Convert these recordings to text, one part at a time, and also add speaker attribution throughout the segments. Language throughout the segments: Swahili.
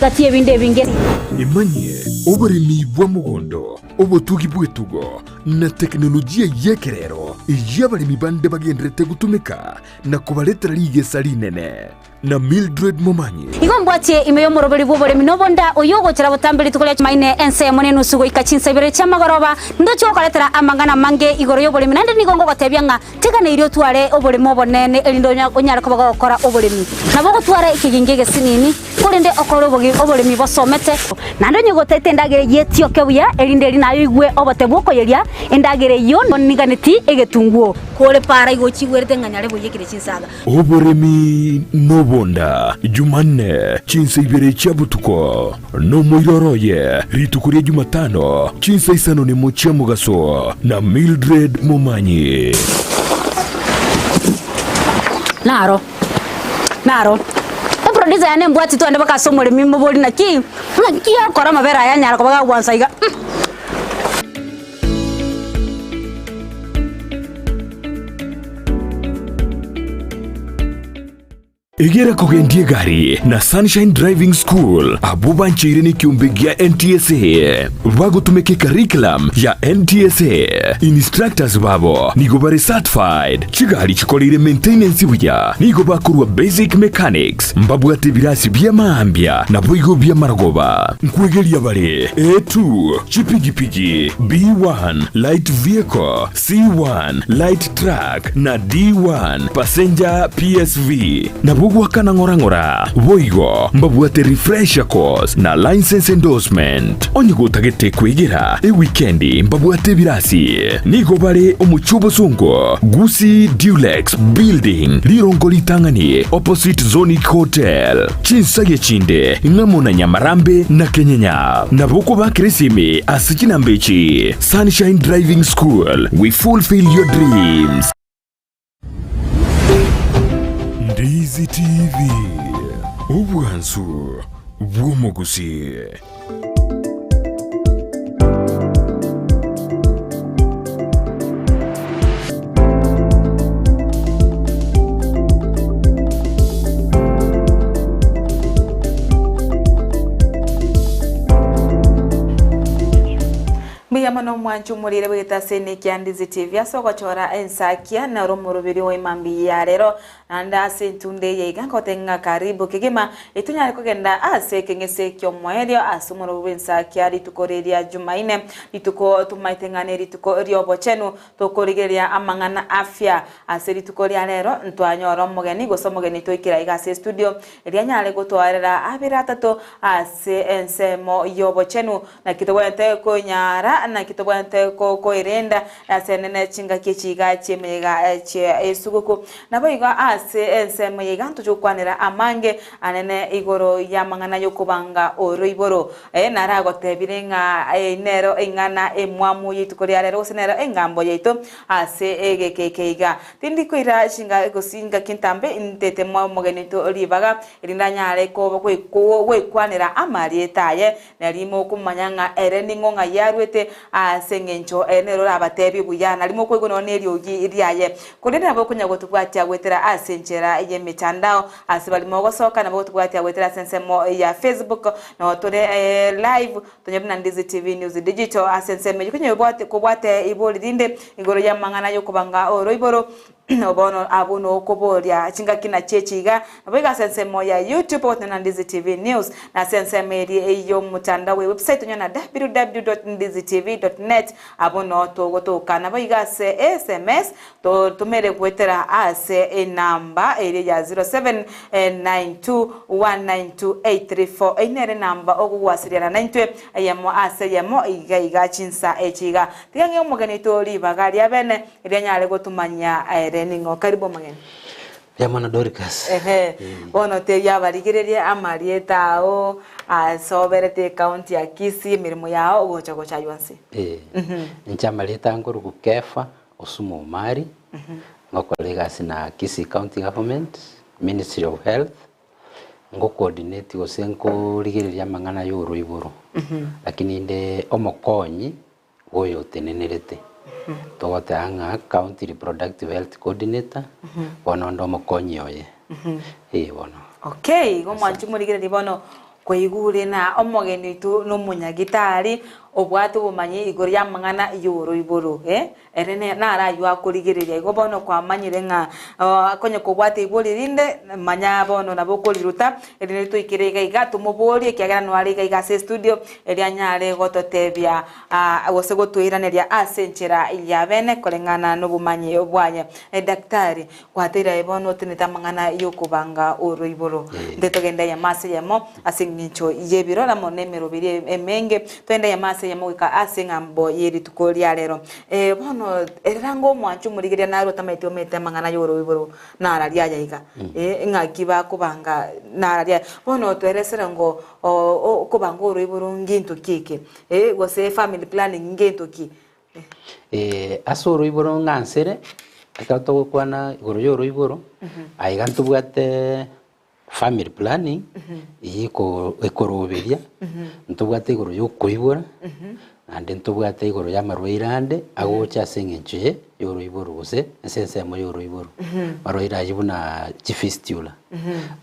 Speaker 1: gatie binde binge
Speaker 2: imanye uburimi bwa mugondo ubutugi bwetugo na teknolojia yekerero y'abarimi bande bagendrete gutumika na kubaletera ligesa rinene na Mildred Momanyi
Speaker 1: igombwatie imeyo muroberi bw'uburimi nobonda uyogokera butambiri tukole maine ense mone nusugo ikachinsa ibere cyamagoroba ndocho kaletera amangana mange igoro y'uburimi nande nigongo gotebya nga tegana irio tware uburimi obonene elindo onyara ko bagokora uburimi nabo gotwara ikigingege sinini kurinde okoro uburimi bosomete nande nyogotete ndagere yetio kebuya elinde linayo igwe obote bwoko yeria endagere yo niganeti egetunguo kore para igochigwerete nganyare buyekire chinsaga
Speaker 2: uburimi Bonda Jumanne chinsa ibere chabutuko no moiroroye ritukuria Jumatano chinsa isano ni mochia mugaso na Mildred Momanyi
Speaker 1: Naro producer yane mbwati to ande bakasomole mimbo boli na ki akora mabera yanyara ko bagwansa iga
Speaker 2: Egera kogendie gari na Sunshine Driving School abuba nchiri ni kiumbegia NTSA wago tumeke curriculum ya NTSA instructors babo nigo bare certified chigari chikolire maintenance buya nigo bakurwa basic mechanics mbabu ate birasi bya maambia na boigo bya maragoba nkwegelia bare A2 chipigipigi B1 light vehicle C1 light truck na D1 passenger PSV na wakana ngora boigo mbabuate refresher course na license endorsement onyigo tagete kwegera weekendi mbabuate birasi nigo bare omuchubo sungo Gusii Dulux building lirongo litangani opposite Zonic Hotel chinsage chinde ngamona Nyamarambe na Kenyenya na boko ba Krisimi asikina mbechi Sunshine Driving School, we fulfill your dreams. Ndizi TV Ubwansu Bw'Umugusii.
Speaker 3: Mano mwanchu mulire bwita sene kya Ndizi TV asoko chora ensakia na romorobiri wa imambi ya rero nanda sentunde yega kotenga karibu kigema itunyale kugenda ase kengese kyo mwerio asumoro wensakia litukoreria Jumaine lituko tumaitengane lituko ryobo chenu tokorigeria amangana afya ase litukoria rero ntwanyoro mugeni gosomogeni toikira igase studio elianyale gotwarera abira tato ase ensemo yobo chenu na kitobwente ko nyara na kitobwante ko irenda asenene chinga kichiga chemega esuguko naboiga ase ensemo yiganto chukwanira amange anene igoro yamangana yokubanga oroiboro naragote nga nero ingana emwamu yitukori rero senero engambo yito ase egekekeiga tindi kwira chinga gosinga kintambe intete mwa mogenito olibaga irindanyare ko kwanira amari etaye narimo kumanyanga ereningo nga yarwete asengencho enero abatebi buyana limo kwego none ryogi iriaye kunena bo kunyago tubwatya gwetera asenchera ye mitandao asibalimo gosoka nabo tubwatya gwetera sensemo ya Facebook no tone live tonyabina Ndizi TV News Digital asenseme kunye bwate iboli dinde igoro ya mangana yo kubanga oroiboro obono abuno koboria chinga kina chechiga nabiga sensemo ya YouTube otana Ndizi TV News na senseme iyo mutandao website nyona www.ndizitv.net abono togotoka nabiga se SMS to tumere kwetera ase enamba eri ya 0792192834 inere namba ogwasirira 92 ayemo ase yemo iga chinsa echiga tigange umuganito libagali abene iryanyale gotumanya ningo karibu mageni
Speaker 4: ya mana Dorcas
Speaker 3: bono te ya barigereria amarieta o soberete county ya Kisii mirimo yao gocha yonse
Speaker 4: nchamaleta ngoro ku Kefah osumo Omari ngokolega sina Kisii County Government Ministry of Health ngo coordinate osenko rigereria mangana yoro iboro lakini inde omokonyi oyo tenenerete togote anga County Reproductive Health Coordinator bono ndo mokonyi oye bono
Speaker 3: okay go mwanchu murigire bono koigure na omogeni tu no munyagitari obwatu bumanyi igoro ya mangana yoro iboro erene na arayu akurigireria igo bono kwa manyire nga akonye kubwate ibori rinde manya bono nabo koliruta erene tu ikirega igato mubori kiagera no ariga igase studio eria nyare gototebia agose gotuiraneria asenchera ya bene kolengana no bumanyi obwanya daktari kwatira ibono tinita mangana yokubanga oro iboro ndetogenda ya mase yamo asingincho yebiro na monemero biri emenge twenda ya mase ya mwika asingambo yeri tukolia lero bono erango mwanchu murigiria naro tamaitio mete mangana yoro iboro nararia yaika ngakiba kubanga nararia bono tweresera ngo kubanga oro iboro ngintu kike gose family planning ngintu ki
Speaker 4: asoro iboro ngansere akato kwana igoro yoro iboro aigantu bwate family planning iko ekoroberia ntubwate igoro yokuibura ande ntubwate igoro ya marwairande agocha sengenche yoro iboro gose sense mo yoro iboro marwaira yibuna chifistula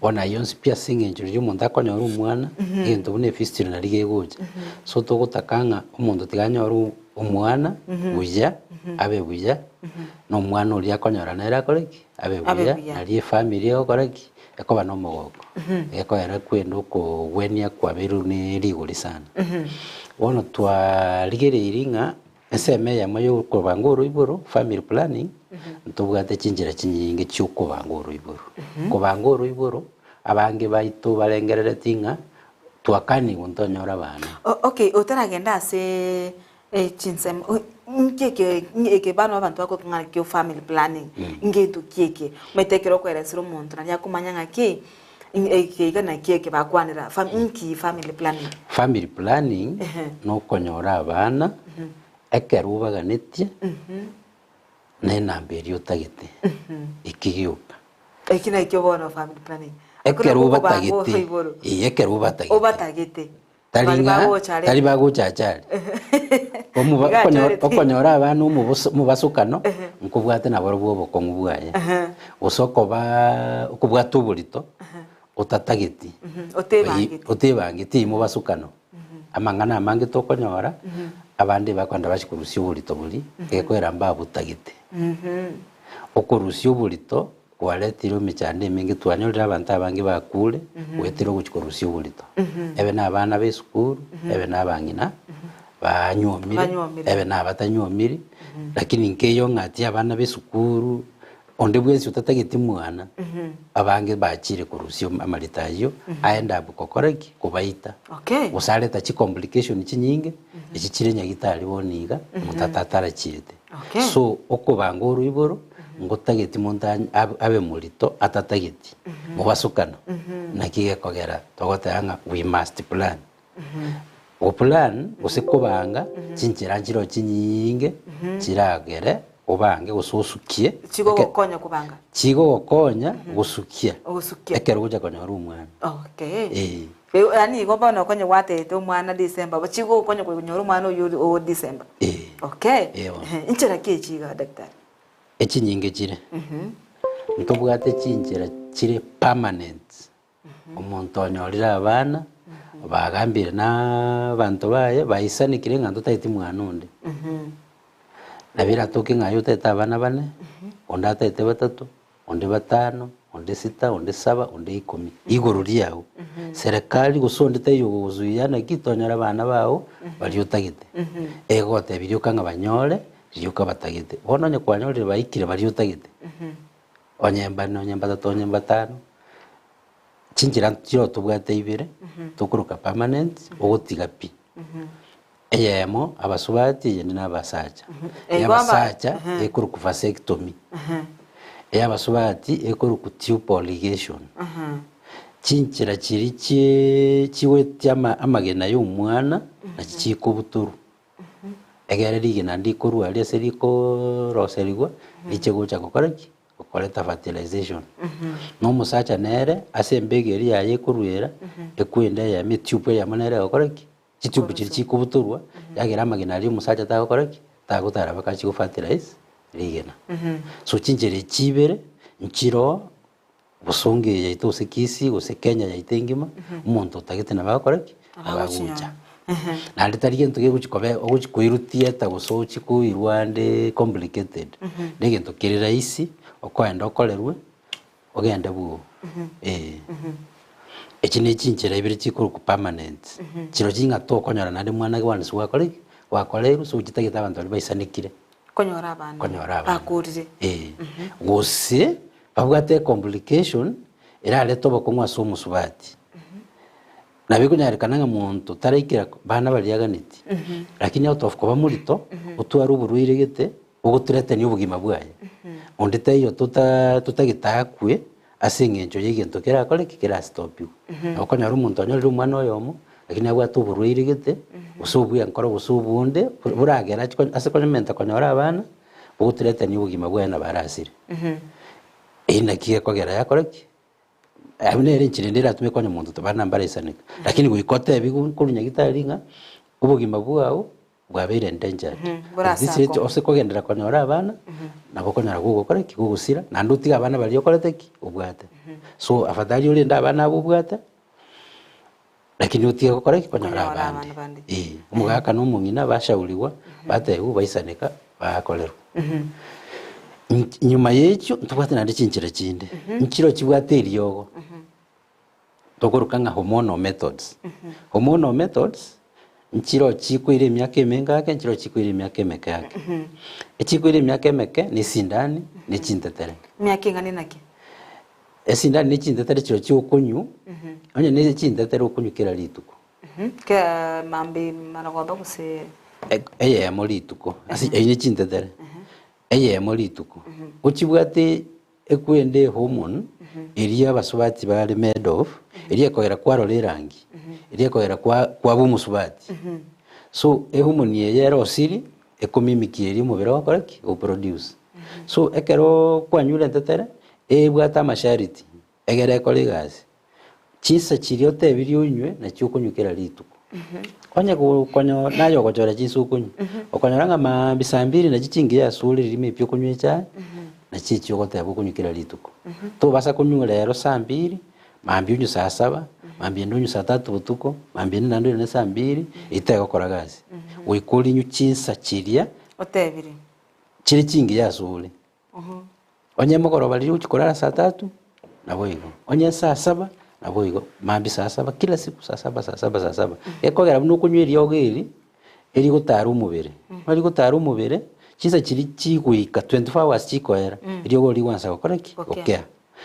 Speaker 4: ona yons pia sengenche yo monda konya ru mwana ngento bune fistula na lige gocha so to gotakanga omondo tiganya ru omwana buya abe buya no mwana uri akonyora na era koreki abe buya ari family yo koreki ekoba no mogoko eko era kwendo ko gwenia kwa biru ni riguri sana wono twa ligere iringa eseme ya mayo ko bangoro iboro family planning ntubwate cinjira cinyinge cyuko bangoro iboro ko bangoro iboro abange baito barengerere tinga twakani guntonyora bana
Speaker 3: okay utaragenda ase chinsem ngeke bano abantu bako ngakyo family planning ngetu kieke metekero kweresero muntu na yakumanya ngaki igana kieke bakwanira family planning no konyora abana ekeruba ganetie na namberi utagite ikigiuka ekina ikyo bono family planning
Speaker 4: ekeruba tagite ekeruba tagite
Speaker 3: obatagite
Speaker 4: tari baguchachari okonyora abantu mu basukano nkubwate nabo rubwo kongubwaye usoko ba ukubwate uburito utatagiti otebangiti mu basukano amangana amange tokonyora abandi bakwanda bashikurusi uburito buri ekwera mbabu tagiti okurusi uburito kwaletiro michande mingi twanyorera abantu abangi bakule wetiro guchikorusi uburito ebe nabana be school ebe nabangina banyomire ebe nabatanyomire lakini nkeyo ngati abana be school onde bwensi utatagiti mwana abange bachire kurusi amalitayo aenda abukokoreki kubaita usaleta chi complication chinyinge ichire nyagitari boniga mutatatara chirete so okubangoro iboro ngotageti monta abe mulito atatageti mubasukano nakiye kogera togotanga we must plan o plan usikubanga cinchiranjiro chinyinge kiragere obange gususukie
Speaker 3: chigo gokonya kubanga
Speaker 4: chigo gokonya gusukia ekero goja konya rumwana
Speaker 3: yani goba no konya watete umwana December bachigo gokonya konya rumwana o December inchira kichiga daktari
Speaker 4: echinyinge chire ntubwate chinjira chire permanent omuntu onyorira abana bagambire na bantu baye bayisanikire nganto taiti mwana undi nabira toke ngayo teta abana bane onda tete batatu onde batano onde sita onde saba onde 10 igoro ryao serikali gusonde tayo guzuyana kitonyara abana bao bari utagite egote biryo kanga banyore yuka batagite bono nye kwanyorire baikire bari utagite onyemba tatatu onyemba tano cinjira tiro tubwate ibire tukuruka permanent ogotiga pi eyemo abasubati yende nabasacha yabasacha ekuruku vasectomy eyabasubati ekuruku tubal ligation cinjira chiri chiwe amagena y'umwana na chikubuturu egere rigena ndikuru ali seriko roserigwa ichegocha kokoraki kokoreta fertilization no musacha nere asembegeri yaye kuruera ekwenda ya mitube ya manere kokoraki chitubu chikubuturwa yagera magena ali musacha ta kokoraki ta gutara bakachi ku fertilize rigena so chinjere chibere nchiro busonge yaito usikisi usekenya yaitengima umuntu utagite na bakoreki abagucha na ritari gintu giguchikobe oguchikuirutie ta gusochi ku irwande complicated ne gintu kiri raisi okwenda okolerwe ogende buo ekine chinchira ibiri chikuru ku permanent chiro chinga to konyora na mwana gwane suwa koreki wakoleru so chitagita abantu bali baisanikire
Speaker 3: konyora bakurire
Speaker 4: gose babwate complication era leto bakongwa so musubati na bikunyarikana nga muntu taraikira bana baliaganiti lakini out of kuba murito utwara uburuire gete uguturete ni ubugima bwaye ondete iyo tutagitakwe asengenjo yigento kera kole kikira stop you akonyara umuntu anyora umwana oyomo lakini abwate uburuire gete usubuye nkoro busubunde buragera asekonyementa konyora abana uguturete ni ubugima bwaye na barasire ina kiye kogera yakoreki abinere nchirendera tumekonya muntu tabana mbara isanika lakini gwikote ebigu kurunya gitaringa ubugima bwawo bwabere endanger this ose kogendera konyora abana nabo konyara gugo koreki gugusira na ndutiga abana bali yokoreteki ubwate so afadhali uri nda abana abo ubwate lakini utiga koreki konyora abana umugaka no mungina bashauriwa batewe baisanika bakolerwa nyuma y'icyo tubwate na ndichinchira kinde nkiro kibwateri yogo tokorukanga hormonal methods hormonal methods nkiro chikwire emyaka emengake nkiro chikwire emyaka emeka yake echikwire emyaka emeke ni sindani ni chintetere
Speaker 3: myaka ingane nake
Speaker 4: esindani ni chintetere kiro cyukunyu onye ne chintetere ukunyukira lituko
Speaker 3: ke mambi maragomba guse
Speaker 4: eye molituko asi eye chintetere eye molituko ukibwate ekwende hormone iriya basubati bali made of iriya kohera kwaro lerangi iriya kohera kwa bumusubati so hormone ye rosiri ekomimikiri mubero wakoreki o produce so ekero kwanyure ntetere ebwata mashariti egere kolegasi chisa chiriote birionywe na cyukunyukira lituko onye konyo nayo gochora chisu kunyu okonyaranga mambisambiri na chichingi ya suri rime pyo kunywecha na chichi ogote abukunyukira lituko to basa kunywa rero sambiri mambi unyu saa 7 mambi ndunyu saa 3 butuko mambi nando ne saa 2 itayo koragazi wikuri nyu chinsa chiria
Speaker 3: otebiri
Speaker 4: chiri chingi ya suri onye mugoro bali uchikorara saa 3 na boigo onye saa 7 na boigo mambi saa 7 kila siku saa 7 ekogera buno kunywiri yogeri eri gutaru mubere bali gutaru mubere chiza chiri chigwika 24 hours chikoera eri ogori wansa gokoreki okay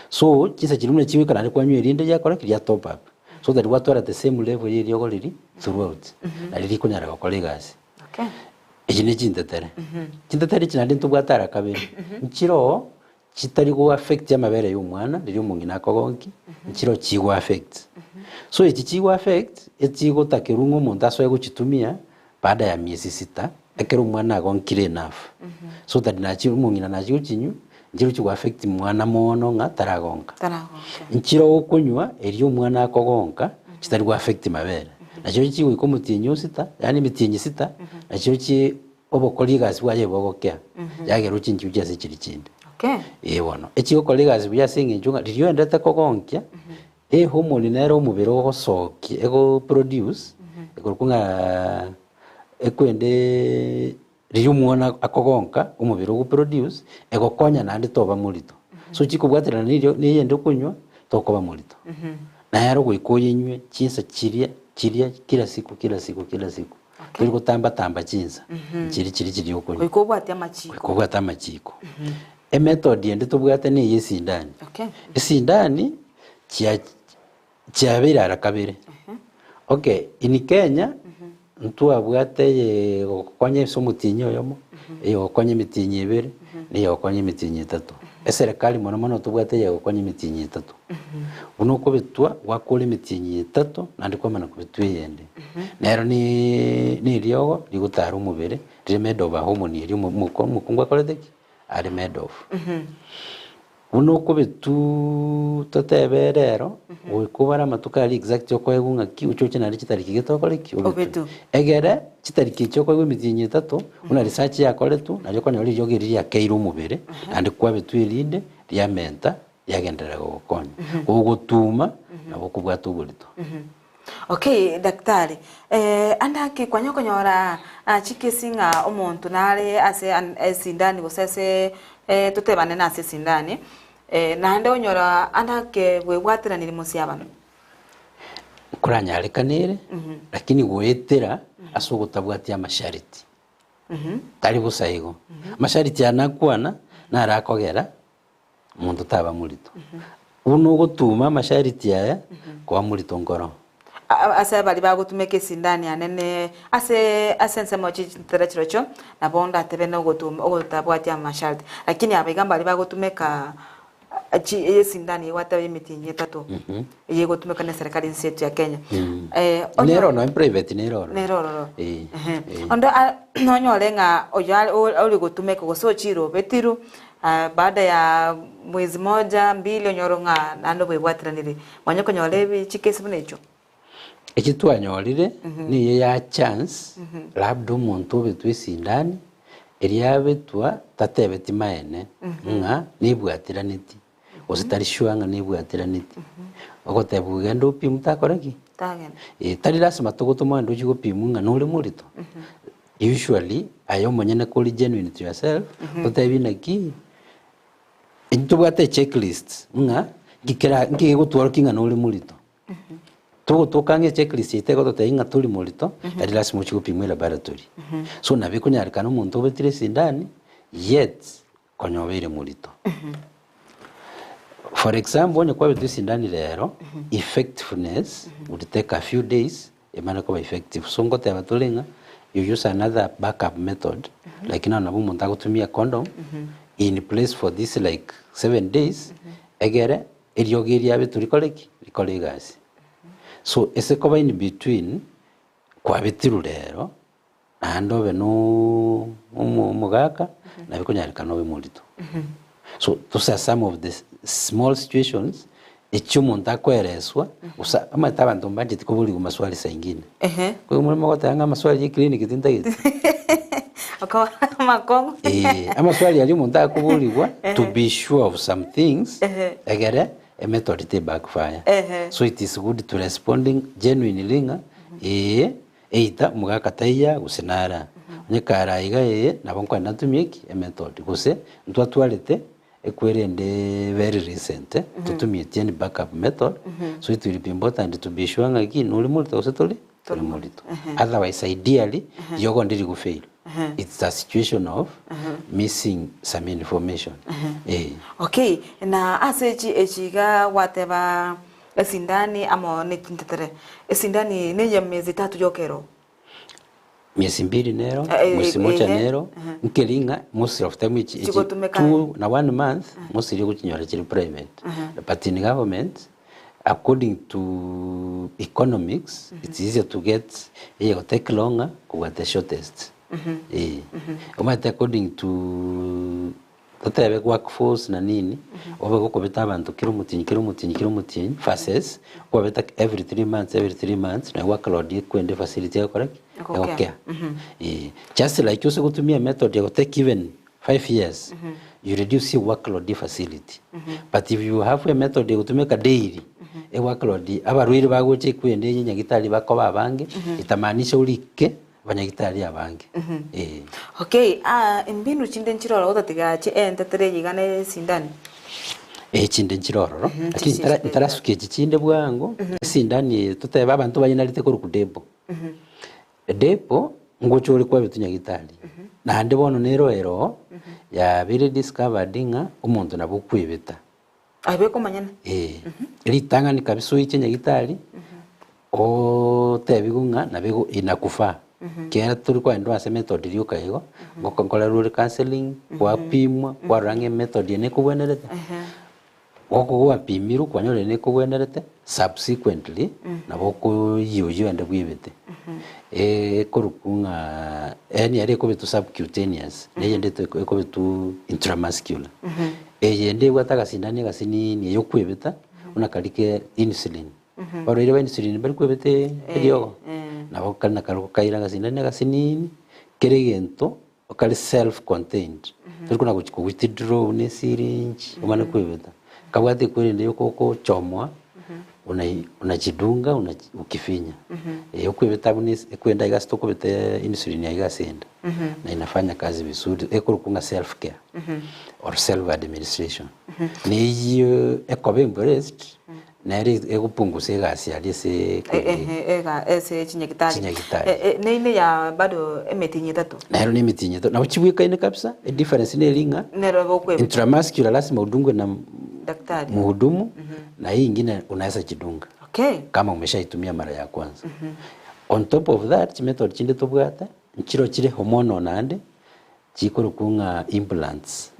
Speaker 4: so chiza chiri mune chiwika na kwanywiri inde yakoreki ya top up so that what are the same level eri ogoriri throughout na riri kunyara gokoregasi
Speaker 3: okay
Speaker 4: ejine chintetere chintetere chinandi ntubwatara kabiri nchiro chitari go affect amabere y'umwana riri umungina kogonki nchiro chigo affect so ichi chigo affect etigo takerungo umuntu asoye guchitumia baada ya miezi 6 ekero umwana agonkire enough so that nachi umungina nachi uchinyu njiro chigo affect mwana mono nga taragonka nchiro okunywa eri umwana akogonka chitari go affect mabere nacho chigo ikomutinyu 6 yani mitinyi 6 nacho chi obokoligas bwaye bogokea yagero chinju cyase kiri kindi okay wono echigo kolegas byasinge njunga ririyo ndete kogonkia hormone nero mubero gosoki ego produce egokunga ekwende riri umwana akogonka umubiro go produce ego konya nandi toba mulito so chikubwatira ni yende kunywa tokoba mulito na yaro gwikoyinywe chinsa chiria kila siku kiri gutamba chinsa chiri okunywa gwikobwata amachiko method yende tubwate ni yesindani
Speaker 3: okay
Speaker 4: esindani chia bira kabire okay in Kenya ntu abwate gokonye somutinyo yomo iyo gokonye mitinyi ibere ni gokonye mitinyi 3 eserikali mono tubwate yo gokonye mitinyi 3 uno ko bitwa wakole mitinyi 3 nandi kwa mana kubitwe yende nero ni ryogo ligutara umubere made of hormone iri mukungwa koledeki are made of uno ko bitu toteberero ukubara matukari exact yo kwegunga ki uchoche na rikitariki gitokoreki
Speaker 3: obetu
Speaker 4: egere kitariki cyo kwegwe mitinyi 3 una research yakore tu na yoko nyori yogeri ya keiru mubere andi kwa bitu irinde ya menta yagendera gukonya gugutuma na gukubwata uburito.
Speaker 3: Okay, daktari. Andake kwanyokonyora chikesinga omuntu nare ase sindani gosese tutebane na ase sindani nande onyora andake gwebwatira niri musi abantu
Speaker 4: kuranyarikanire lakini gwetera asugutabwatia mashariti tari busaigo mashariti anakwana narakogera muntu taba murito uno gutuma mashariti aya kwa murito ngoro
Speaker 3: ase bali bagutumeke sindani anene ase nsemo chiterechrocho na bonda tebene ogotabwatia mashariti lakini abigamba bali bagutumeka sindani wata yemitinye tatu yego tumeka na serikali nsetu ya Kenya
Speaker 4: nero no private nero
Speaker 3: ondo nonyolenga oyali oli gutumeka gosochiro betiru baada ya mwezi moja mbili onyoronga nando bwebwatiranire mwanyoko nyolebi chikesi bunecho
Speaker 4: ekitwanyorire niye ya chance labda umuntu betwe sindani eriabetwa tatebeti maene nga nibwatiraniti ositari shwanga nibwatiraniti ogotebu gendo pimu takoreki
Speaker 3: tagen
Speaker 4: tari lasima tugutuma ndo chigo pimu nga nuri murito usually ayo monyene kuri genuine to yourself otebi naki intubwate checklist nga gikera ngigutwara kinga nuri murito tukange checklist itego toteinga turi murito tari lasima chigo pimu laboratory so nabikunyarikana umuntu obetire sindani yet konyobere murito. For example, when you go to sindani lero, effectiveness would take a few days. Emana ko effective. So ngote abatulinga, you use another backup method. Like na nabu muntu agutumia condom in place for this like 7 days. Egere eriogeri abeturi kolegi so ese koba in between kwa betiru lero ando beno umugaka na bikunyarika no bemulito. So those are some of the small situations echumuntu akwereswa usa amatabantu mbanje tikobuli kumaswali saingine kwa mulimo gotanga maswali ya clinic tintagite
Speaker 3: akawa makongo
Speaker 4: amaswali ali muntu akubulibwa to be sure of some things agere a method to backfire so it is good to responding genuinely nga eita mugaka taiya usenara nyekara iga nabonko natumiki a method gose ntwatwalete ekwerende very recent tutumie tieni backup method so it will be important to be sure nga kino uli mulito usetoli tuli mulito otherwise ideally yogo ndiri ku fail it's a situation of missing some information
Speaker 3: okay na asechi echiga wateba esindani amo netintetere esindani nenye miezi 3 yokero
Speaker 4: miezi 2 nero mwezi moja nero nkelinga most of time echi 2 na 1 month most iri kuchinyora chiri private but in government according to economics it's easier to get it will take longer to the shortest according to totebe workforce na nini obe gukobeta abantu kilomutinyi faces kwabeta every 3 months na workload kwende facility ya correct okay just like you gutumia method ya take even 5 years you reduce your workload facility but if you have a method ya gutumika daily a workload abarwiri bagoche kwende nyagitari bako babange itamanisha ulike banyagitari abange
Speaker 3: okay imbinu chinde nchiroro otatigache entetere yigane sindani
Speaker 4: chinde nchiroro lakini ntarasuke chinde bwango sindani tuteba abantu banyinarite ko rukudepo depo ngocho uri kwa bitunyagitari na hande bono nero ya biri discovered nga umuntu nabukwibeta
Speaker 3: abeko manyana
Speaker 4: litanga ni kabiso ichenyagitari o tebigunga na bigo inakufa kera turi kwa ndo ase method iliyo kaigo ngokonkola rule counseling kwa pimwa kwa range method ene kubwenerete woko kwa pimiru kwa nyole ne kubwenerete subsequently na boko yoyo ande bwibete korukunga eni yari ko bitu subcutaneous ne ndete ko bitu intramuscular yende wataka sindani gasini yo kwibeta unakalike insulin baro ile insulin bari kwibete ediyo nabo kana karuko kaira gasindani gasinini keregento okali self contained turi kuna withdraw ne syringe umane kwibeta kabwate kweli ndio koko chomwa unajidunga ukifinya huko vitabu kwenda igasto kwa insulin ya igasenda na inafanya kazi vizuri kunga self care or self administration ni hiyo breast na ile kupunguza gasi alise
Speaker 3: ese chinyekitari ne ya bado emetinye tatu
Speaker 4: na ni emetinye tatu na uchibwika ine kabisa difference ni linga intramuscular lazima udungwe na daktari mhudumu na hii nyingine unaweza jidunga kama umeshaitumia mara ya kwanza on top of that method chinde tobwata nchiro chire hormonal nande chikoro kunga implants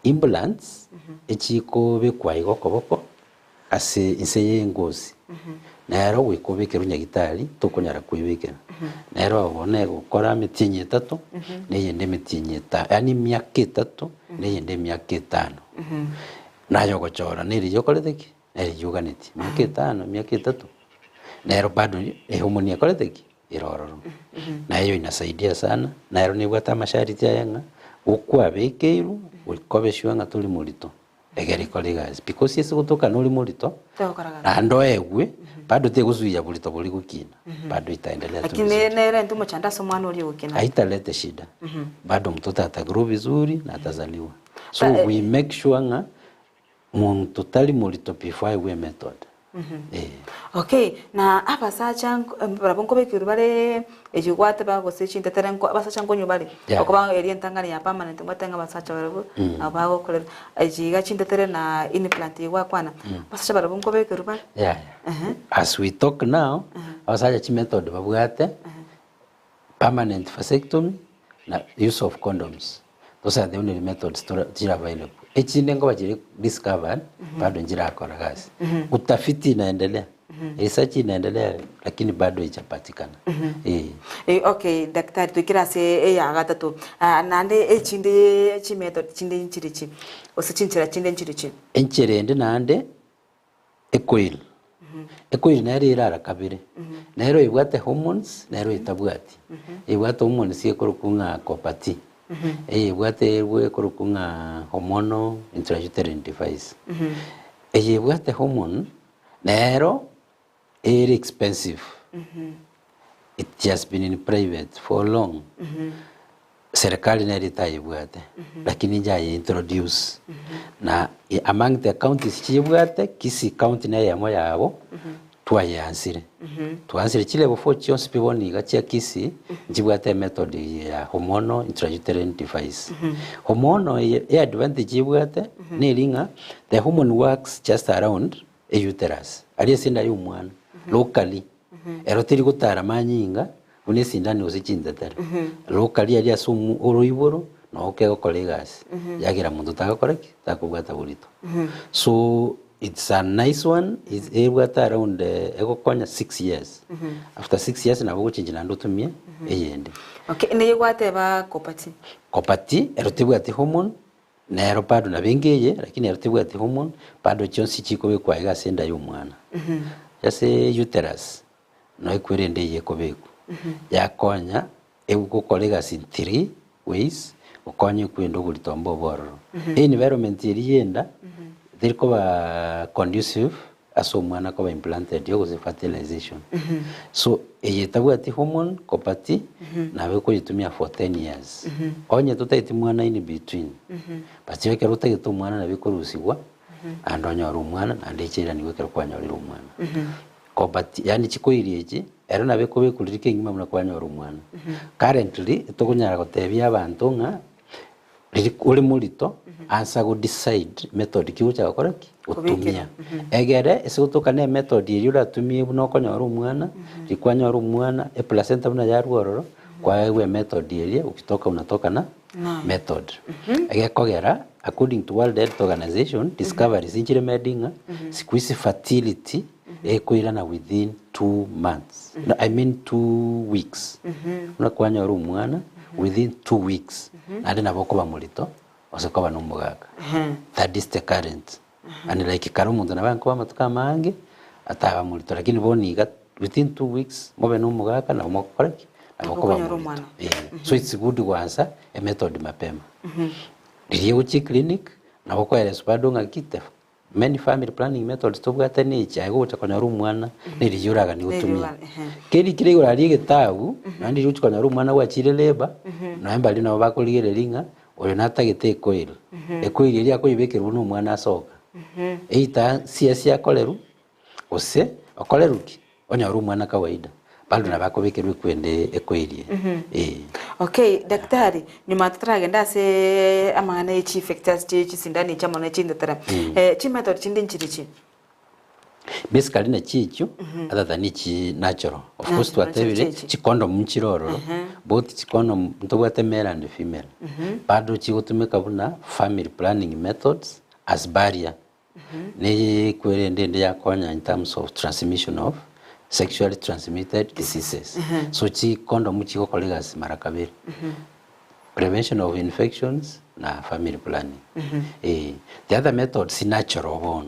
Speaker 4: implants echiko bekwa igokoboko ase inseye ngozi nero wikobekera unyagitari tokonyara kwibekera nero abone gukora mitinye 3 neyende mitinye 5 yani myaka 3 neyende myaka 5 nayo gochora niri yokoreteki niri yuganiti myaka 5 myaka 3 nero bado hormone yakoreteki irororo nayo inasaidia sana nero nibwata mashariti yanga ukwabekeiru ukobeshwa nga tuli mulito egeri colleagues because yesu kutoka nuri mulito ando egwe bado teguzuia bulito buli gukina bado itaendelea tu
Speaker 3: lakini nere ntumo chanda somwana uri gukina
Speaker 4: haitalete shida bado mtoto atagrow vizuri na atazaliwa so we make sure nga mtu tali mulito before we method
Speaker 3: okay na aba sacha barabonko bekiru bare ejigwate bago sechi ntetera nko abasacha nko nyubale okuba eri entangani ya permanent mwatenga basacha barabo abago kole ejiga chintetere na implant ywa kwana basacha barabonko bekiru bare
Speaker 4: as we talk now abasacha chi method babwate permanent vasectomy na use of condoms those are the only methods that are available echinde ngo bajiri discovered bado njira akora kazi utafiti inaendelea research inaendelea lakini bado haijapatikana
Speaker 3: okay daktari tukira se ya gatatu nande echinde chi method chinde nchirichi osichinchira chinde nchirichi
Speaker 4: encherende nande ecoil ecoil nare irara kabire nero ibwate hormones nero itabwati ibwate hormones yekoro kunga kopati ibwate yekoro kunga hormonal intrauterine device ibwate hormone nero is expensive it has been in private for long serikali na itaibwate lakini njaye introduce na among the counties chibwate Kisii county na yamo yabo twayansire twansire chile bofo chionse piboni gachia Kisii njibwate method ya hormonal intrauterine device hormonal ya advantage jibwate ni linga the hormone works just around a uterus aliyesinda y'umwana locally erotiri gutara manyinga unesindani usichindatara locally ali asumu uruiboro no okego kolegas yagira mundu tagakoreki takubwata burito so it's a nice one is ebwata around egokonya 6 years after 6 years nabo guchinjina ndotumie eyende
Speaker 3: okay ne yegwate ba
Speaker 4: kopati erotibwati hormone nero bado na bengeye lakini erotibwati hormone bado chonsi chiko bekwa igasenda y'umwana yase uterus no ikwirende yekobeku yakonya egukolega in 3 ways ukonye kwendo gulitombo bororo environment yenda thiriko ba conducive aso mwana ko ba implanted yo ze fertilization so eyetabwati hormone kopati na beko yitumia for 10 years onye tutaiti mwana in between bati weke rutagitu mwana na beko rusigwa andonyo rumwana andechera ni weke kwanyorira umwana kopati yani chikoirieje ero na beko bekulirike ngima muna kwanyorira umwana currently itokunyara gotebia abantu nga uri mulito ansa go decide method kiucha gakoreki utumia egere esigutuka ne method iri uratumie buno konyora umwana rikwanyora umwana e placenta buna yarwororo kwa we method iri ukitoka unatoka na method egekogera according to World Health Organization discoveries injire medinga squeeze fertility ekoirana within 2 months no, I mean 2 weeks unakwanyora umwana within 2 weeks andi naboko bamulito osekoba n'umugaka that is the current and like karumuntu nabanko bamatuka mangi ataba mulito lakini boniga within 2 weeks mobe n'umugaka na umukoreki naboko bamulito so it's good kwanza a method mapema ndiye uchi clinic naboko ya respadonga kite many family planning methods tubwate ni cha go chakona rumwana ni rijuraga ni gutumia keri kire igura ri gitagu nandi ru chakona rumwana wa chire leba na emba lino bakuligere ringa oyo natagite koiro ekoiri ri akoibekirwo no mwana asoka eita cia koleru ose okoleruki onya rumwana kawaida bado na bakobekirwe kwende ekoirie
Speaker 3: Okay, daktari nyuma tutaragenda se amana chief factors sindani chama na chinda tara chi method chindi nchirichi
Speaker 4: basically na chichu other than chi natural of course twatebire chikondo mchiroro both chikondo mtobwate male and female bado chigutumika buna family planning methods as barrier ni kwende ya konya in terms of transmission of sexually transmitted diseases so chi condom chi ko legas marakabiri prevention of infections na family planning the other methods natural one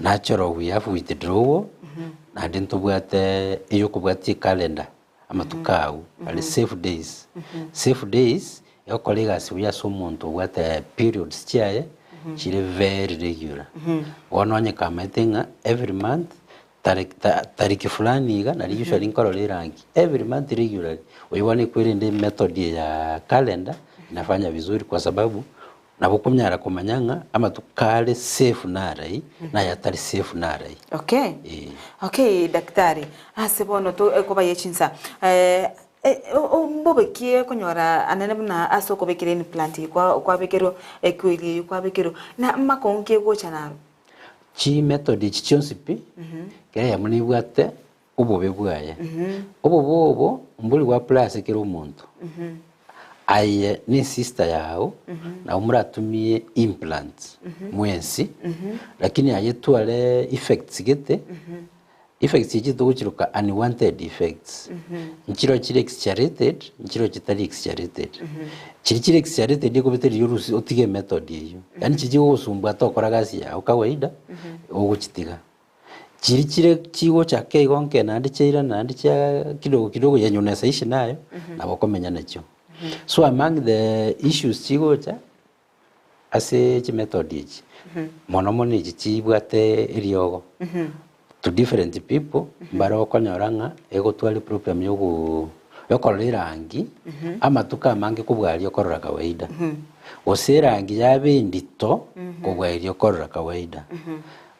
Speaker 4: natural we have withdrawal na dento bwate iyo kubwati calendar ama tukau ali safe days yo colleagues we are someone to what periods chiaye chile very regular one onye kama tenga every month tariki fulani iga na usually nkorole rangi every month regularly uiwane kwirinde method ya calendar inafanya vizuri kwa sababu nabokumyara kumanyanga ama tukale safe narai na yatari safe narai
Speaker 3: okay daktari asebono to ekoba yechinsa mbobekie kunyora anene buna asoko bekire ni plant kwa bekero ekwili kwa bekero na makonke gocha
Speaker 4: chi method chichonsipi kaya yamuni bwate ubobe bwaye obo mbuli wa plus kero umuntu aye ni sister yao na umuratumie implants mwensi lakini aye tuale effects gete effects yito guchiruka unwanted effects nchiro chire exaggerated nchiro chitari exaggerated chiri exaggerated iko beteri yurusi otige method yeyo yani chiji usumba tokora gasi ya kawaida oguchitiga chiri chigo chake gonke na ndichira na ndicha kidogo yenyonesa ishi nayo na bokomenya nacho so among the issues chigo cha ase chi method yichi monomoni chichibwate eriogo to different people baro konyoranga ego twali problem yokorora rangi ama tukamange kubwali yokorora kawaida ose rangi yabe ndito kubwali yokorora kawaida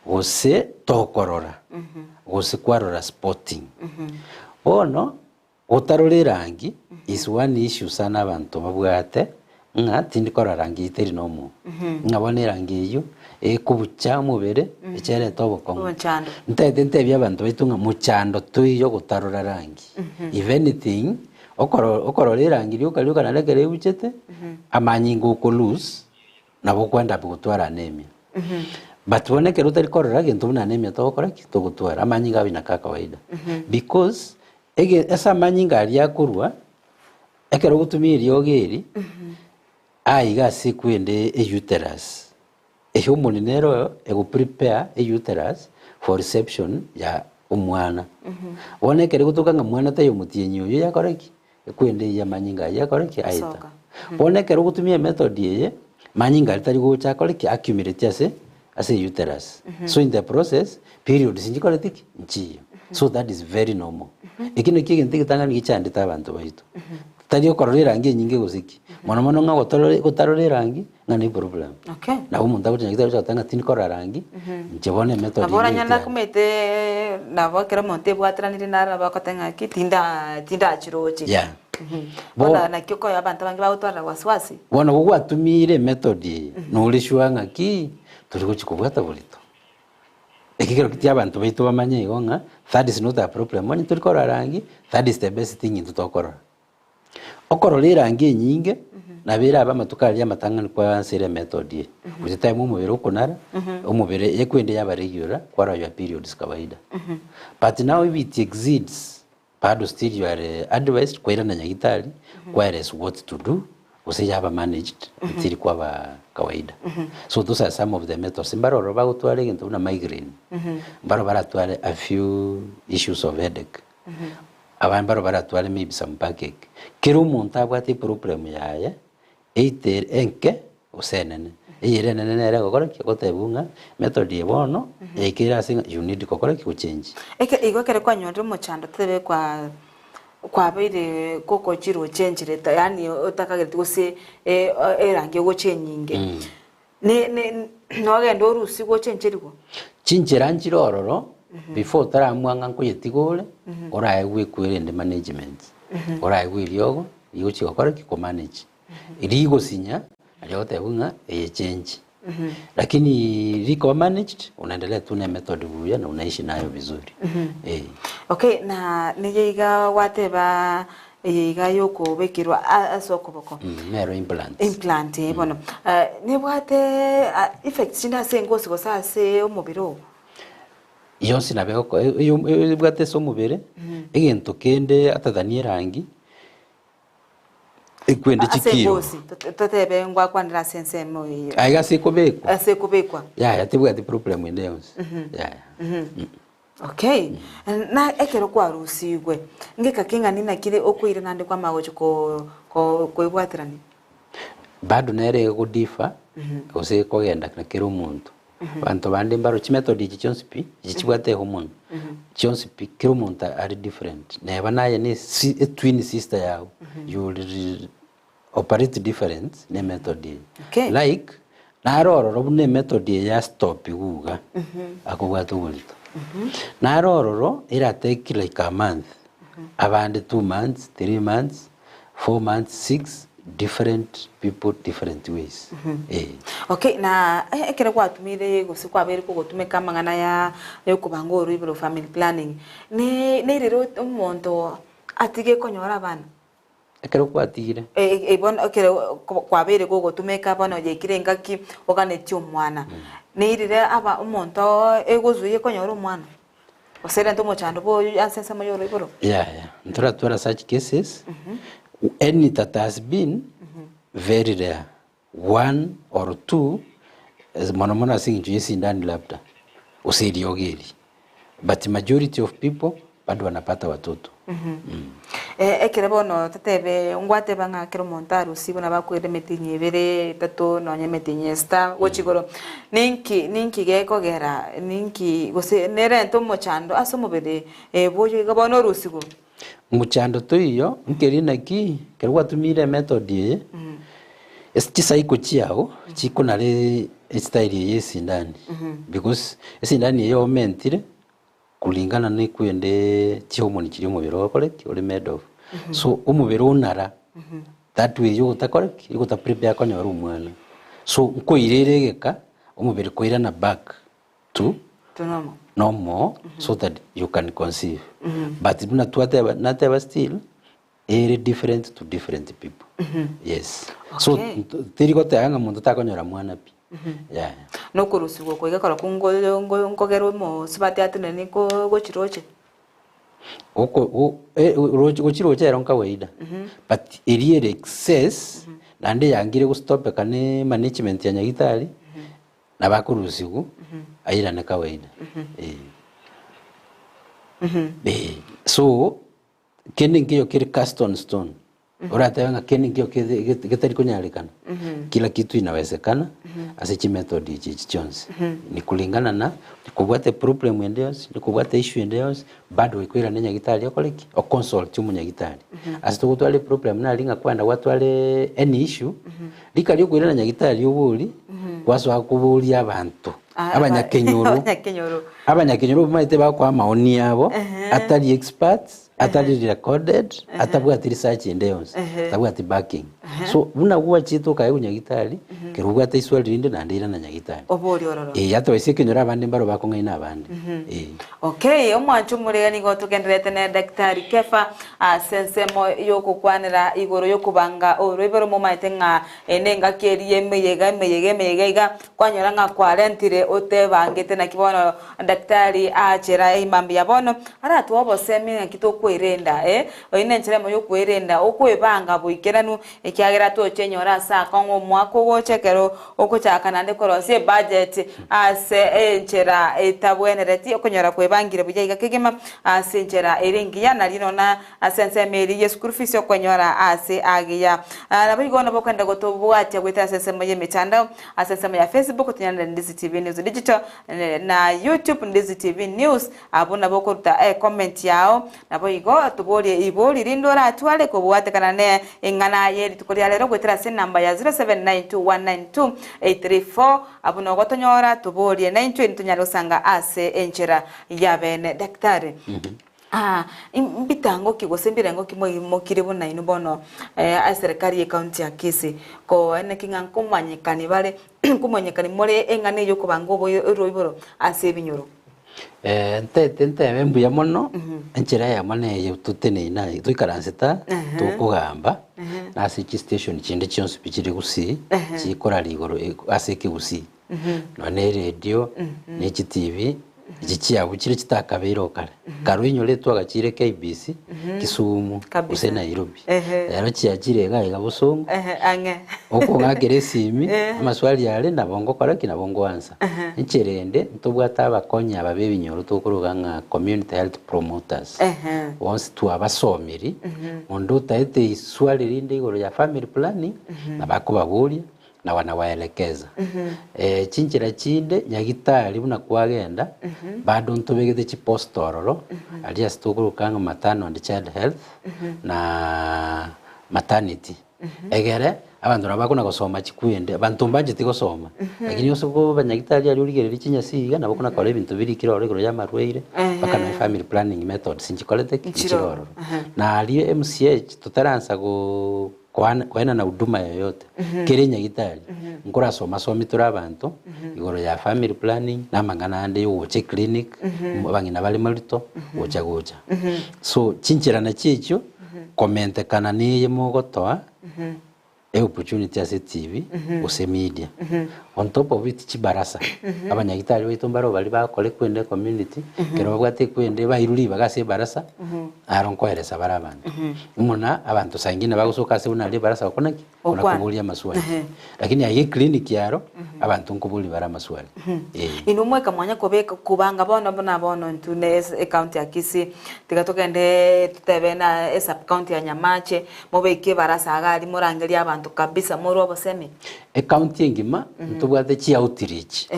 Speaker 4: ose tokorora ose kwarora spotting bono otarore rangi is one issue sana abantu babwate nga tindikora rangi iteri nomu ngabone rangi iyo kubucha mubere echere tobokongo ntete byabantu bitunga muchando tuyo gutarura rangi if anything okorora rangi lyo kana lekere buchete amanyingo ko lose nabo kwenda bugutwara anemia but boneke rutari korora gento buna anemia tokora kitogutwara amanyinga bina kawaida because esa manyinga ali yakurwa ekero gutumira yogeri aiga sikwende uterus humanero ego prepare uterus for reception ya umwana bonekere gutukanga mwana tayo mutienyo yo yakoreki ekwende ya manyinga yakoreki aita bonekere gutumia method ye manyinga litari gocha koreki accumulate ase uterus so in the process period sinjikoletiki nchiyo so that is very normal ekino kigente kitanga ngichande tabantu baitu tadio korora rangi nyinge gusiki mono nga gotarore rangi ngani problem na umuntu abutanya kitaro cyatanga tini korora rangi njebone method
Speaker 3: abora nyana kumete nabo kera monte bwatranire nara bakatanga kitinda chiroche bona na kyoko yabantu bangi bawutwara waswasi
Speaker 4: bona gugwatumire method no urishwanga ki turi kuchikubwata bulito ekikero kitia abantu baitu bamanye igonga that is not a problem when turi korora rangi that is the best thing tutokora okorora rangi nyinge na bera abamatukari amatanga kwa sere method ye kuzita mu mubere ukonara umubere yekwende yabaregura kwara ya periods kawaida but now if it exceeds bado still you are advised kwera na nyagitari whereas what to do usiyaba managed until kwa kawaida so those are some of the methods mbaroro bagutware gento na migraine mbaro baratware a few issues of headache abambaro baratware maybe some backache kero umuntu abwate problem yaye eiter enke usenene ire nene gokora kigotebunga method yebono ekira singa you need gokora change
Speaker 3: igokere kwa nyondo mochando tebe kwa bire koko chiro change leta yani utakagete gose erange go chenyinge ne no gendo rusi go change riko
Speaker 4: chincheranjira ororo before taramwanga nkuyetigole oraye gwikwirinde management oraye gwiriogo igochi gokora ki manage irigo sinya aliyotebunga change lakini liko managed unaendelea tu na method huya na unaishi nayo vizuri.
Speaker 3: Okay, na niyeiga wateba yeiga yoko bekirwa asokoboko
Speaker 4: mero implant
Speaker 3: bono ne bwate effects nda sengosi gosase omubiro
Speaker 4: yonsi nabeko yo bwate so mubere egento kende atadhanie rangi ekwende chikiro
Speaker 3: totebe ngwa kwandira sense mo iyo
Speaker 4: aiga sekobekwa yatibwa ati problem ende yonsi
Speaker 3: okay na ekero kwa rusigwe ngeka kinga nina kire okwire nande kwa magocho ko ibwatirani
Speaker 4: bado nere go difa ose ko genda na kero muntu bantu bande mbaro chimethod chichonsipi chichibwate homuntu chonsipi kero muntu are different neba naye ni twin sister yao you will operate different ne method like naroro robune method ya stop iguga akubwata ubulito naroro ira take like a month abande 2 months 3 months 4 months 6 different people different ways
Speaker 3: okay na ekere kwa tumire gosikwa beri ko gutumeka mangana ya kubangoro ibiro family planning ne rero umuntu atige konyora abana
Speaker 4: ekero kwatire
Speaker 3: bona ekero kwa beri ko gutumeka bana yekire ngaki oganeti umwana ne rire aba umuntu egozuye konyora umwana osera ntomo chando bo ansensa mayoro ibiro
Speaker 4: ntora such cases any that has been very rare 1 or 2 as monomona singi yesi ndani labda usiriogeli but majority of people bado wanapata watoto
Speaker 3: ekere bono tatebe ngwate banga kero montaru sibona bakwere metinye bere tato no nyemetinye sta wochigoro ninki geko gera ninki gose nere ntomo chando asomo bere boyo gabono rusigo
Speaker 4: muchando to iyo nkerina ki kerwa tumire method ye chisaiko chiao chiko nale style yesi ndani because esi ndani yo mentire kulingana ne kwende chihomoni kiri mu biro correct uri made of so umubiro unara that way yo correct yo prepare ko nyoro umwana so nko ireregeka umubiri ko irana back to normal so that you can conceive but not ever still very different to different people yes so tiriko tayanga muntu takonyora mwana pi
Speaker 3: no kurusigo ko igakora ngogero mo sibati atene niko gochiroche
Speaker 4: gochiroche era kawaida but area excess nande yangire go stop kane management ya nyagitari na bakurusigo aira ne kawaida so kende ngiyo kiri cast on stone orata yanga kende ngiyo getari kunyalikana kila kitu inawezekana asichi method ichi chonse ni kulingana na kubwate problem endeos ni kubwate issue endeos bado ikwira nenya gitali yokoleki o consult umunya gitali asitugutwale problem na linga kwanda watwale any issue likali yokwira nenya gitali yobuli kwaso akubuli abantu abanyakenyoro baite bakwa maoni yabo atali experts atali recorded atabwati research endeos atabwati backing so buna kuwa chito kaye kunyagitali kerubwa taiswali rinde na ndira na nyagitali
Speaker 3: obori ororo
Speaker 4: yato isekenyora abandi mbaro bakonga ina abandi
Speaker 3: okay omwanchu murega nigo tugenderete na daktari Kefah sensemo yoko kwanira igoro yokubanga orwebero mu maitenga enenga keriye meyega kwanyora nga kwarentire otebangete na kibono daktari achera imambi yabono ara tuobo semi na kitoko kwirenda oine ncheremo yo kwirenda okwebanga boikeranu ekiagera to chenyora sa kongo mwako gochekero okuchaka nande korosie budget ase nchera etabwenereti okonyora kwebangire buya kegema ase nchera erengiya narino na asense meri ye school fees okonyora ase agiya nabigono bokwenda gotobwacha gwita asense moye mitandao asense ya Facebook tunyanda Ndizi TV News Digital na YouTube Ndizi TV News abona bokuruta comment yao nabo igo tubolie iboli rindora atwale ko bwatekana ne engana yeri tukolia lero gwetera se namba ya 0792192834 abona gotonyora tubolie 920 tunyalo sanga ase enchera ya bene daktari mbitango kigosembire kimokire bona ino bono serikali county ya Kisii ko ene kinga nkomanyekani bare nkomanyekani more engane yo kubango roiboro ase binyoro
Speaker 4: ntete mbuya mono enchera ya mane yututene ina twikaransita tukugamba na siki station chinde chonse bichire Gusii chikora ligoro ase Gusii none radio ne TV ikiya bukire kitakabero kare karwinyo letu agakire KBC Kisumu use Nairobi rero kiyagire gaye gabusongo
Speaker 3: ange
Speaker 4: uko ngagere simi amaswali yale nabongo kora kinabongo ansa ncherende ntubwata abakonya ababebinyoro tukuruga nka community health promoters once tu abasomeri ondo taite iswali rinde igoro ya family planning nabakubaburia na wanawaelekeza chinchira chinde nyagitari buna kwagenda bado ntubegete chipostororo alias tukurukanga matano and child health na maternity egere abantu nabakuna gusoma chikwende abantu mbanje tigosoma lakini yose ko banyagitari ali urigere chinya siga nabakuna kora ibintu birikira oregoro ya marweire bakana family planning methods sinchikolete kichiroro na ali MCH tutaransa go kwaena na huduma yoyote kere nyagitari nkora somi tura abantu igoro ya family planning namangana ande yo che clinic bangina bali malito gocha so chinchira na chicho comment kana niye mugotoa opportunity as TV use media on top of it chibarasa abanyagitari bitombaro bali bakole kwende community kero bwate kwende bayiruri bagase barasa aronkoeresa barabantu umuna abantu sangine bagusoka se unali barasa bakonaki kubulia maswali lakini ayi clinic yaro abantu nkubuli bara maswali
Speaker 3: inumwe kamwanya kubanga bono ntune account ya Kisii tigatokende tutebena sub county ya Nyamache mobeke barasa agali murangeli abantu kabisa muri obosemi
Speaker 4: account ngima ntubwate chi outreach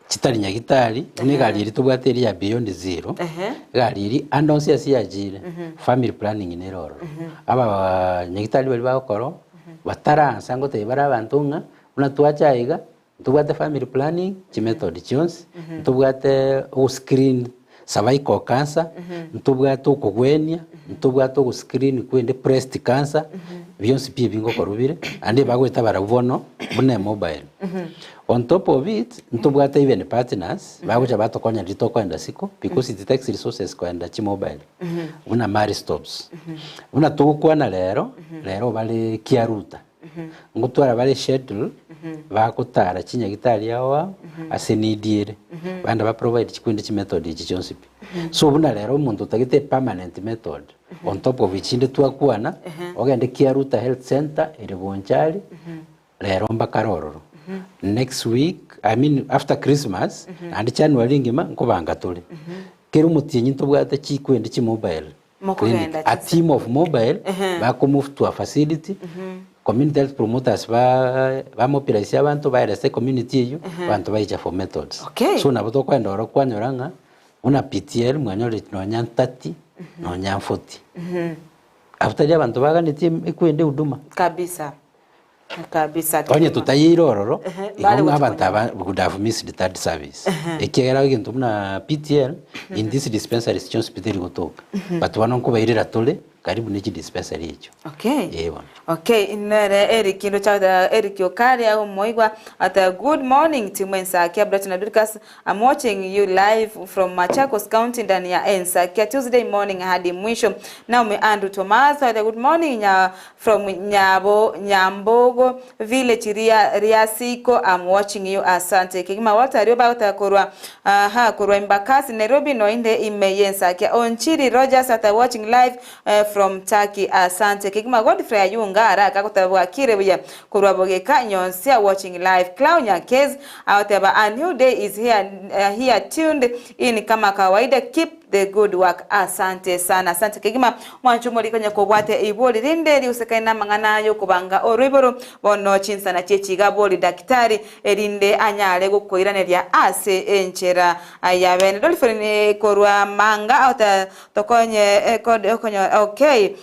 Speaker 4: chitari nyagitari negaliri tubwate ri ya beyond zero galiri andonse asiyajire family planning neroro aba nyagitari bali bakoro bataransa ngo tebara abantunga una twachaiga tubwate family planning chi method chons tubwate o screen cervical cancer ntubwate okugwenia ntubwate o screen kwende breast cancer byonse pie bingo korubire ande bagweta barabono bune mobile on top of it ntubwate even partners baguja batokonya litokwenda siko because it takes resources kwenda chi mobile una mari stops una tukwana lero bali kiaruta ngutwara bali schedule bakutara chinyagitari yawa asenidiere banda ba provide chikwende chi method chi chonse so buna lero umuntu tagite permanent method on top of it inde twakwana ogende kiaruta health center ere bonchali lero mbakarororo next week I mean after Christmas and January ngima nkobanga tole kero mutinyi ntubwate chikwende chi mobile a team of mobile bako move to a facility community health promoters ba mobilize abantu ba reste community yo abantu baija for methods so naboto kwenda oro kwanyoranga una PTL mwanyore nonya 30 nonya 40 after abantu bagane team ikwende huduma
Speaker 3: kabisa
Speaker 4: onye tutayirororo ikonga abantu would have missed that service ekera gintu muna PTL in this dispensary chon hospital gotoka but wanonko bayirira tole karibu ni dispensary hicho.
Speaker 3: Okay.
Speaker 4: Ewa.
Speaker 3: Okay, inere Eric ndo cha Eric Yokari au moigwa at good morning to Mwensakia Breton Durkas. I'm watching you live from Machakos County ndani ya Ensakia Tuesday morning hadi mwisho. Now me Andrew Thomas at good morning from Nyambogo village Riasiko. I'm watching you, asante. Kigima wata rioba utakorwa korwa Mbakasi Nairobi no inde imeyensakia. Onchiri Rogers at watching live from Turkey, asante. Kigima Godfrey Ayunga araka kutabwa kirebuya kurwabogeka nyonsia watching live. Clownya Kez awateba a new day is here tuned in kama kawaida. Keep the good work, asante sana. Asante Kigima mwanchumo likonya kubwate iboli rinde usekaina manganayo kubanga oriboro bono chinsa na chechiga boli daktari erinde anyale gukoiraneria ase enchera ayabene dolfine korwa manga ota tokonye kode okonyo. Okay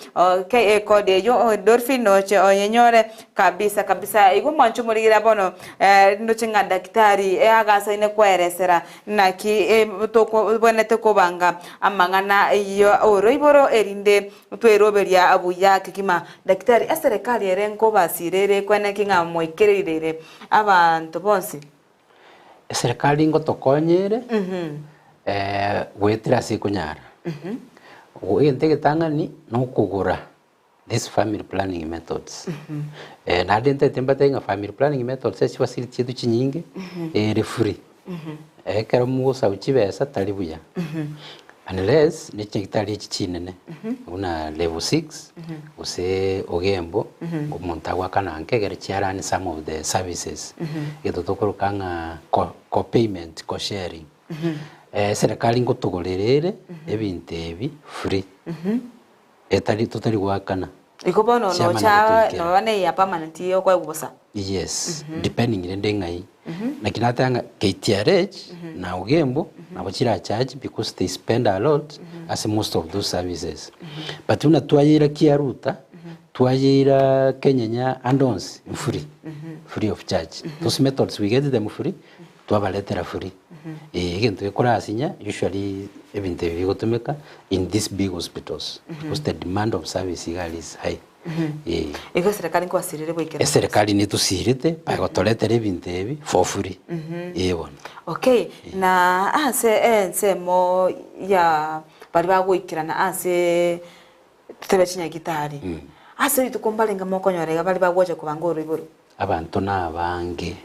Speaker 3: kode yo dolfino che onyenyore kabisa igu mwanchumo ligira bono ndo chinga daktari agasa ine kweresera naki toko bonete kubanga amangana iyo oroiboro erinde tweroberia abuya Kigima daktari aserikali erenko basirere kwene kinga moikerere abantu bonsi
Speaker 4: serikali ngo tokonyere gwetira sikunyara gwente tangani no kugura this family planning methods na dente tembatenga family planning methods esi facility yetu chinyinge free kero musa uchibesa talibuya unless ni chitali chinene una level 6 use ogembo umuntu wakana nkegere chiarani some of the services yeto tokorukanga co payment co sharing serikali ngotugorerere ebintu ebi free etali totali wakana
Speaker 3: ikobono no cha no bane ya permanent yo kwa kubosa.
Speaker 4: Yes, depending ile ngai na kinatanga KTRH na ugembo na bachira charge because they spend a lot as most of those services. But una twayira kiaruta twayira kenyanya andons free of charge. Those methods we get them free, twabaletera free. Ikintu ekora asinya usually ebintu bigotumeka in these big hospitals because the demand of service is high.
Speaker 3: Ego serikali ko asirire bwikera.
Speaker 4: Serikali ni tusirite bagotoletere ebintu ebi for free. Yebona.
Speaker 3: Okay, na ase mo ya bari bagwikirana ase tutebechinya gitari. Ase tukombalenga mokonyorega bari bagwaje kubangoro iburu.
Speaker 4: Abantu nabange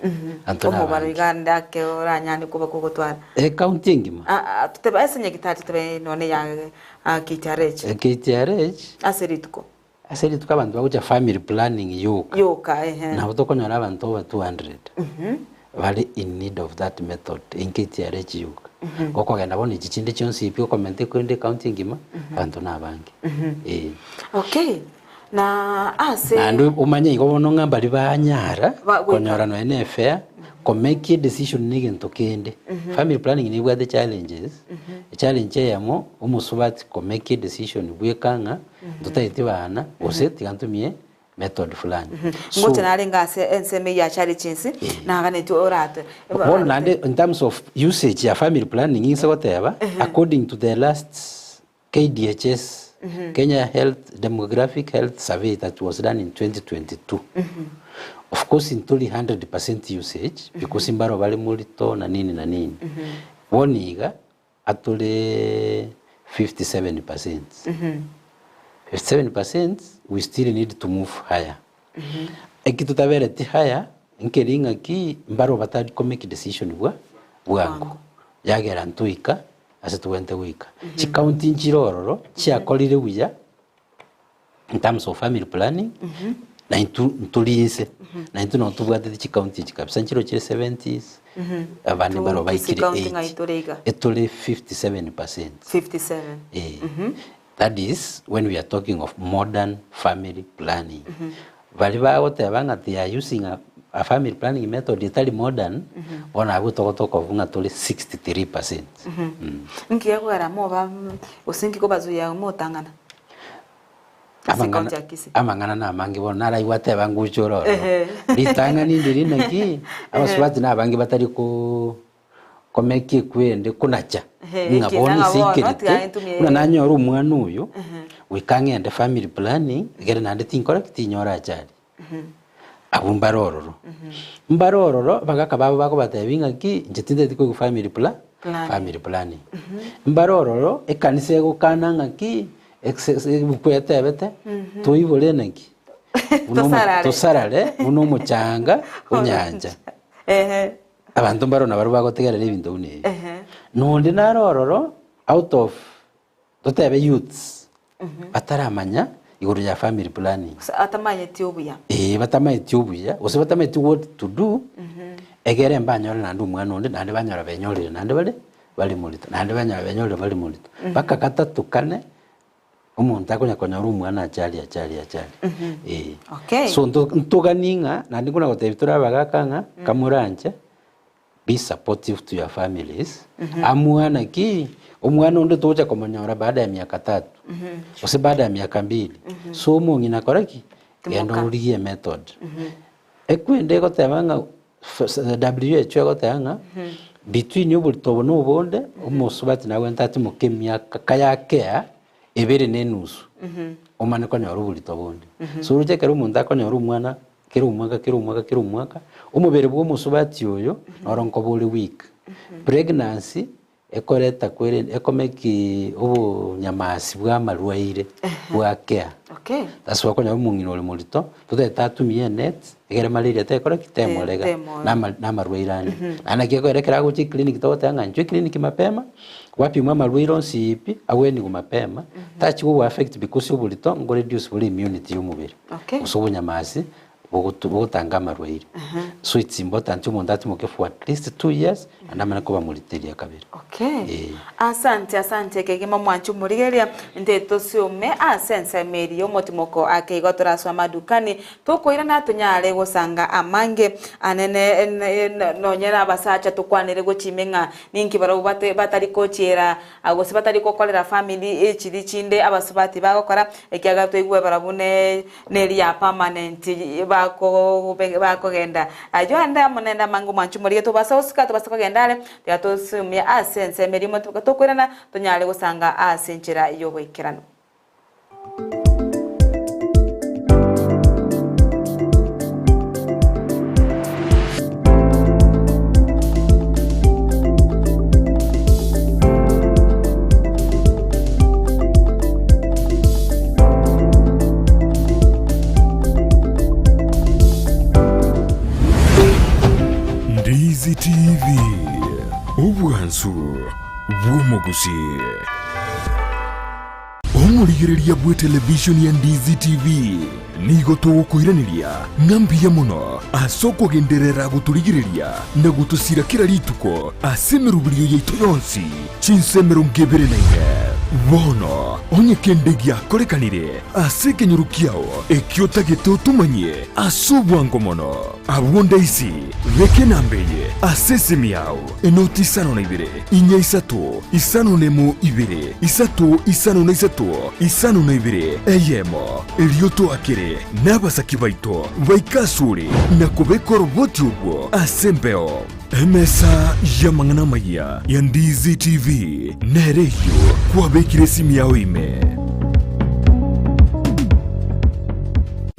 Speaker 3: Antono bariganda ke oranyani kuba kugotwara
Speaker 4: county ngima
Speaker 3: tuteba esenya gitari tebe none ya
Speaker 4: KTRH aserituko abantu bakuja family planning yoka na utokonyora abantu over 200 bali in need of that method in KTRH yoka koko genda boni chichinde chonsi ipiko comment kwende county ngima abantu nabange
Speaker 3: okay na
Speaker 4: ndu umanye ikobono ngamba libanyara konyora no NFA ko make a decision nigento kende family planning ni bwa the challenges challenge yamo umusubati ko make a decision bwekanga tutaite bana oseti kantumie method fulani
Speaker 3: ngote nalenga enseme ya challenges na ngane to orate
Speaker 4: in terms of usage ya family planning is whatever according to the last KDHS Kenya Demographic Health Survey that was done in 2022. Of course, in totally 100% usage, because imbaro bali mulito na nini. Woniga, atole 57%. 57%, we still need to move higher. Ekitutabere higher, nkeringa ki imbaro batari ko make decision bwangu. Yagera ntuika, asetuwente wika. Chikaunti nchirororo, chiakolire wija, in terms of family planning, na ntulise, na ntubuwate chikaunti chikabisa nchiro chire 70s, abandi baro baikire 8, etole 57%.
Speaker 3: 57.
Speaker 4: That is when we are talking of modern family planning. Valiba wote abanga they are using a family planning method itali modern bona abutoko vunga tole 63%.
Speaker 3: Nkiya kwara mo ba usinki ko bazuya mo tangana.
Speaker 4: Amangana na mangi bona nara iwate bangu chororo. Litanga ni ndiri naki abaswati na bangi batari ko komeki kwende kunacha ngaboni sikirite kuna nanyoru umwana uyu wikangende family planning gere nande tinkora kitinyora achari abo mbarororo bagaka babo bako batebinga ki njitinde tiko family planning mbarororo ekanise gukananga ki bukwetebete toibole naki tosarare uno muchanga unyanja abantu mbarona baru bagotegerera ibintu une nonde narororo out of totebe youths bataramanya iguru ya family planning
Speaker 3: atamanye tiobuya
Speaker 4: batamanye tiobuya ose batamanye what to do egere mbanyora nandu umwana onde nande banyora benyorire nande bali mulito nande banyora benyorire bali mulito baka katatu kane umuntu akonyakonyora umwana achali
Speaker 3: okay
Speaker 4: so ntoganinga nandi kuna gotebitura bagakanga kamuranje be supportive to your families amwana ki umwana onde tocha komanyora baada ya miaka 3 ose baada ya miaka 2 so mungi nakoraki endo uliye method ekwende gotebanga WHO gotanga between you bultobo no bonde umusubati nawe ntati mukemya kayakea ebere nenusu omane konyora bulitobonde so uruje kero umuntu akonyora umwana kero umwaka umubere bwo musubati oyo oronko buli week pregnancy ekoreta kwere ekomeki ubu nyamasi bwa marwaire bwa care
Speaker 3: okay
Speaker 4: that's why konya umungino le molito tuteta tumie net egere malaria tekora kitemolega na marwairani anake korekera guchi clinic totanga nje clinic mapema wapi mwa marwairo nsipi aweni ku mapema tachi wo affect because ubulito ngo reduce buli immunity y'umubiri
Speaker 3: okay
Speaker 4: usobo nyamasi bogutanga marwaire so it's important umuntu ati for at least 2 years andamana ko bamuliteria kabiri
Speaker 3: okay asante kegema mwanchu murigeria ndeto siume asense meri yomotimoko akeigotora swa madukani tokoira natunyare gusanga amange anene nonyera basacha tukwanire guchimenga ninki baro batari kochera agose batari kokolera family echiri chinde abasubati bagokora ekiaga toigwe barabune neria permanent bako genda ajo anda munenda mangu mwanchu murigeria tubasauska tubasakogendale yatusumye asense merimo tukwirana tunyale gusanga asenchera yo gwikirano
Speaker 2: Ndizi TV Obwansu Gusii omurigereria bwe television ya Ndizi TV nigo tugukwiraniria ngambia muno asoko genderera guturigireria na gutusira kira rituko asemerubirio yaitu yonsi chinsemero ngebere naine bono onye kendegia korekanire asekenyurukiao ekiota gitutumanye asubwango mono abunda isi reke nambeye asesemiao enoti sano na ibere inya isatu isano nemu ibere isatu isano na isatu isano na ibere eyemo elioto akere n'abasaki baito baikasure na kubeko roboti ubwo asembeo emesa yamangana maya ya Ndizi TV nereyo kwabekire simu yao ime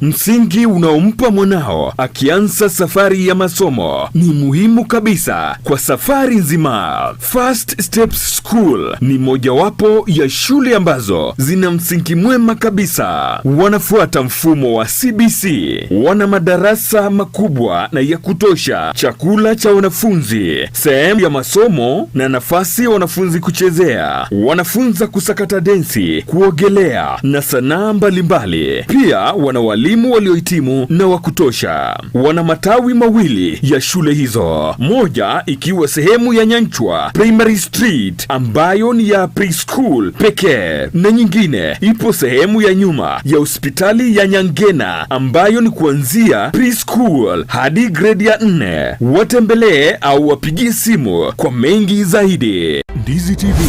Speaker 2: msingi unaompa mwanao akianza safari ya masomo ni muhimu kabisa kwa safari nzima. First Steps School ni mojawapo ya shule ambazo zina msingi mwema kabisa. Wanafuata mfumo wa CBC, wana madarasa makubwa na ya kutosha, chakula cha wanafunzi, sehemu ya masomo na nafasi ya wanafunzi kuchezea. Wanafunza kusakata densi, kuogelea na sanaa mbalimbali. Pia wana walimu waliohitimu na wa kutosha. Wana matawi mawili ya shule hizo, moja ikiwa sehemu ya Nyanchwa Primary Street ambayo ni ya preschool pekee, na nyingine ipo sehemu ya nyuma ya hospitali ya Nyangena ambayo ni kuanzia preschool hadi grade ya 4. Watembelee au wapigie simu kwa mengi zaidi. Ndizi TV.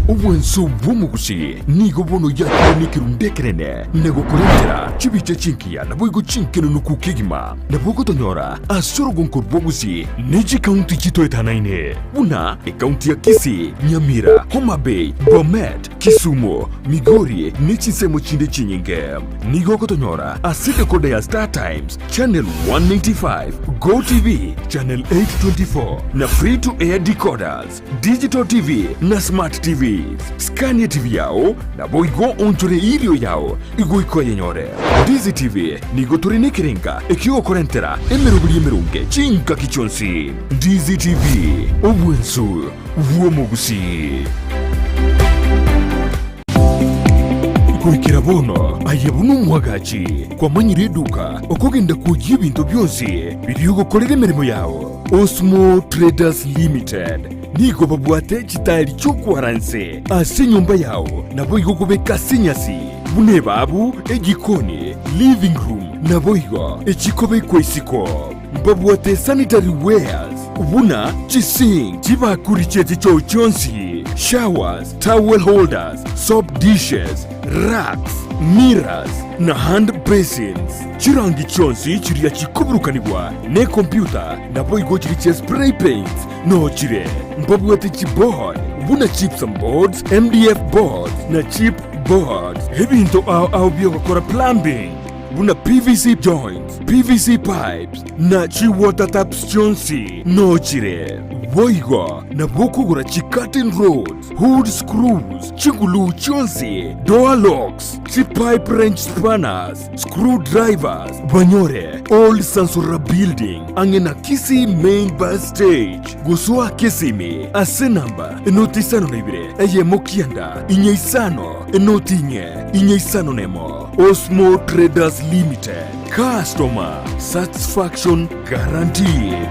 Speaker 2: obwenso bw'omugusi nigo bono yakunikirundekerene negokorentera chibiche chinkia naboigo chinkeno nukukigima nabogotonyora asorogonkor bwogusi neji kaunti chitoetanaine buna ekaunti ya Kisii, Nyamira, Homa Bay, Bomet, Kisumu, Migori nechinsemo chinde chinyinge nigogotonyora aside koda ya Star Times Channel 195, Go TV Channel 824 na free to air decoders, Digital TV na Smart TVs. Scania TV yao na boigo onchore ilio yao igoiko yenyore. Ndizi TV nigo turine kirenga ekigo korentera emerubuli emerunge chinka kichonsi. Ndizi TV obwensu vuomogusi. Kurikira bono ayebunu mwagachi kwa manyire duka okogenda kujia ibintu byose biryogokorera emirimo yao. Osmo Traders Limited nigo babwate chitali chokwaranse ase nyumba yao nabo igogobeka sinyasi bune babu egikoni living room nabo igo echikobe kwesiko babwate sanitary wares buna chising chibakuri chete cho chonsi showers, towel holders, soap dishes, racks, mirrors na hand basins. Chirangi chonsi chiria chikuburukanibwa ne computer na boigo chiriche spray paints no chire mbabwate chipboard buna chips and boards, MDF boards na chip boards hebinto au biogokora plumbing buna PVC joints, PVC pipes na chi water taps chonsi no chire boigo na bokugura chi curtain rods, hood screws, chigulu chonsi, door locks, chi pipe wrench spanners, screwdrivers, banyore, old Sansura building, angena Kisii main bus stage, gusua Kisimi, ase namba, enoti isano nebire, eye mokianda, inye isano, enoti inye isano nemo, Osmo Traders Limited, customer satisfaction guaranteed.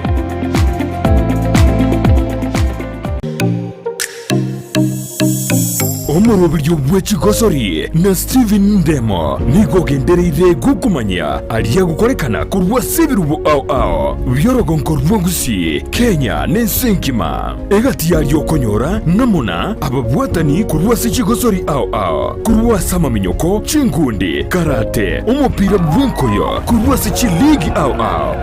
Speaker 2: Omorobiryo bw'ekigosori na Steven Ndemo nigo gendereire gukumanya aliya gukorekana kurwa sebirubo ao byorogonkor bwogusi Kenya n'ensenkima egati yalyo konyora namona ababwatani kurwa sekigosori ao kurwa samaminyoko chingundi karate umupira bw'enkoyo kurwa sekiligi ao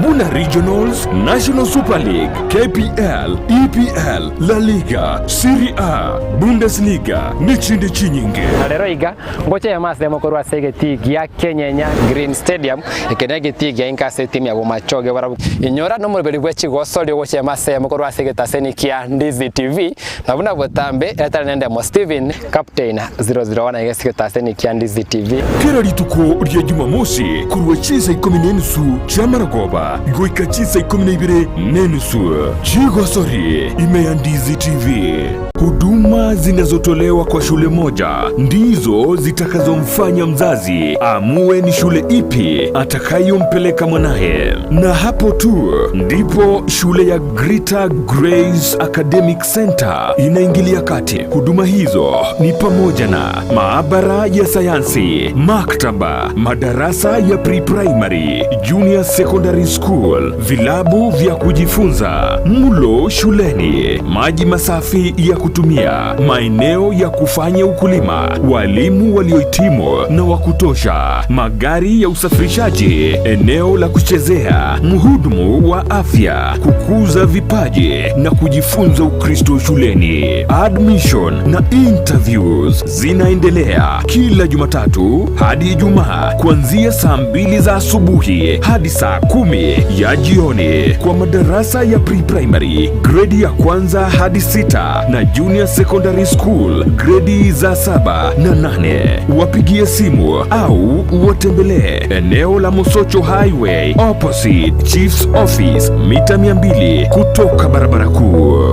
Speaker 2: buna regionals, National Super League, KPL, EPL, La Liga, Serie A, Bundesliga chinde chinyinge
Speaker 5: rero iga ngoche ya mas demo korwa segeti ya Kenya Green Stadium ikenege tigi ya inkase timu ya Bomachoge barabu inyora no muri bwechi gosoli ngoche ya mas demo korwa segeta senikia Ndizi TV na buna botambe eta nende mo Steven captain 001 igesigeta senikia Ndizi TV
Speaker 2: kera lituko rya Jumamosi kurwa chiza 10 chamaragoba goika chiza 12 chigosori imeya Ndizi TV. Huduma zinazotolewa kwa shule moja ndizo zitakazomfanya mzazi amue ni shule ipi atakayompeleka mwanae, na hapo tu ndipo shule ya Greater Grace Academic Center inaingilia kati. Huduma hizo ni pamoja na maabara ya sayansi, maktaba, madarasa ya pre-primary, junior secondary school, vilabu vya kujifunza, mlo shuleni, maji masafi ya kutumia, maeneo ya kufanya ukulima, walimu waliohitimu na wa kutosha, magari ya usafirishaji, eneo la kuchezea, mhudumu wa afya, kukuza vipaji na kujifunza Ukristo shuleni. Admission na interviews zinaendelea kila Jumatatu hadi Ijumaa kuanzia saa 2 za asubuhi hadi saa 10 ya jioni kwa madarasa ya pre-primary grade ya kwanza hadi 6 na junior secondary school grade za 7 na 8. Wapigie simu au watembelee eneo la Mosocho Highway opposite Chief's Office mita 200 kutoka barabara kuu.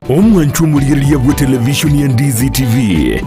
Speaker 2: Omwanchu muliriria bwa televisioni ya Ndizi TV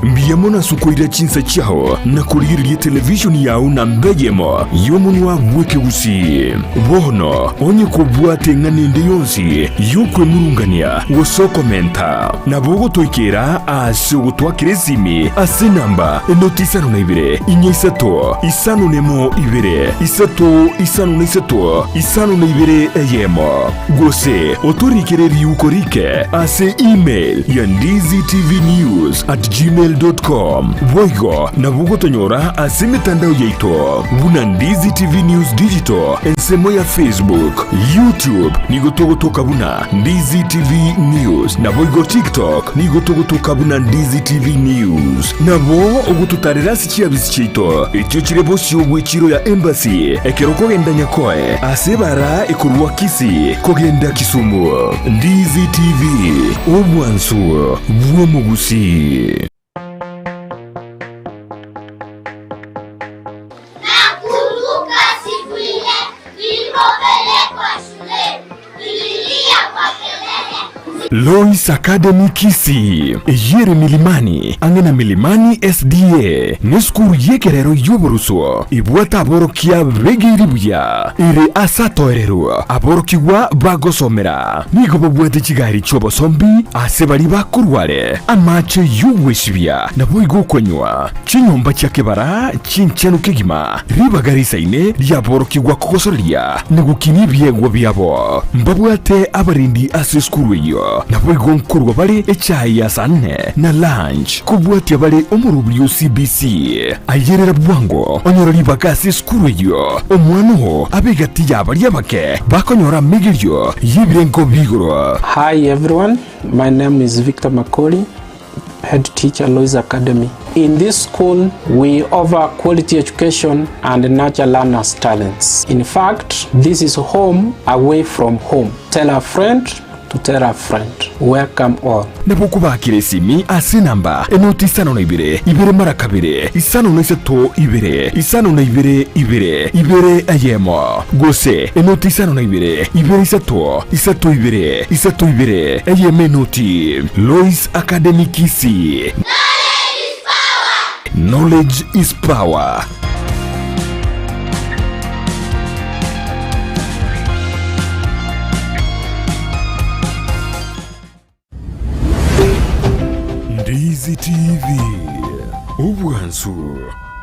Speaker 2: mbiyamona sukoira chinsa chao na kuliriria televisioni yao na mbejemo yomunwa mweke Gusii bono onye kubwate nganende yonsi yukwe murungania wasoko menta na bogo toikera ase gutwakire simi ase namba notisano na ibire inyesato isano nemo ibire isato isano na isato isano na ibire eyemo gose otorikere yukorike ase ase email ya ndizitv@gmail.com. Voigo na bugotonyora ase mitandao yaito. Buna Ndizi TV News Digital ensemo ya Facebook, YouTube nigotogotoka buna Ndizi TV News na voigo TikTok nigotogotoka buna Ndizi TV News. Nabo ogututarira sikia bisichito ekyo kirebo cy'obwekiro ya embassy ekeroko genda nyakoe asebara ekurwa Kisii kogenda Kisumu. Ndizi TV obwansu bwo Gusii.
Speaker 6: Nakumbuka siku ile nilipopelekwa shule, nililia kwa kelele.
Speaker 2: Lois Academy Kisii yere milimani angena milimani SDA neskuru yekerero yoboruso ibwata aborokia begiribuya ire asatoerero aborokiwa bagosomera nigo babwate kigari cyobosombi ase bari bakurware amache yugweshibya nabo igokonywa kinyomba cyakebara kinchenu kigima ribagarisa ine ryaborokiwa kogosoria negukini byegwa byabo mbabwate abarindi ase skuru yo nabo igonkurwa bari ecyayi ya sanne na lunch kubwati bari omurubyo CBC ayerera bwango onyorori bakase skuru yo omwano abegati yabari abake bakonyora migiryo yibirengo bigoro.
Speaker 7: Hi everyone, my name is Victor Makoli, head teacher Lois Academy. In this school, we offer quality education and nurture learners' talents. In fact, this is home away from home. Tell a friend to tell a friend. Welcome all.
Speaker 2: Nabokubakire simi ase namba enoti isano na ibere mara kabiri isano na iseto ibere ayemo gose enoti isano na ibere iseto ibere ayeme noti. Lois Academy Kisii. Knowledge is power. Ndizi TV obwansu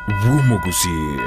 Speaker 2: bwo Gusii.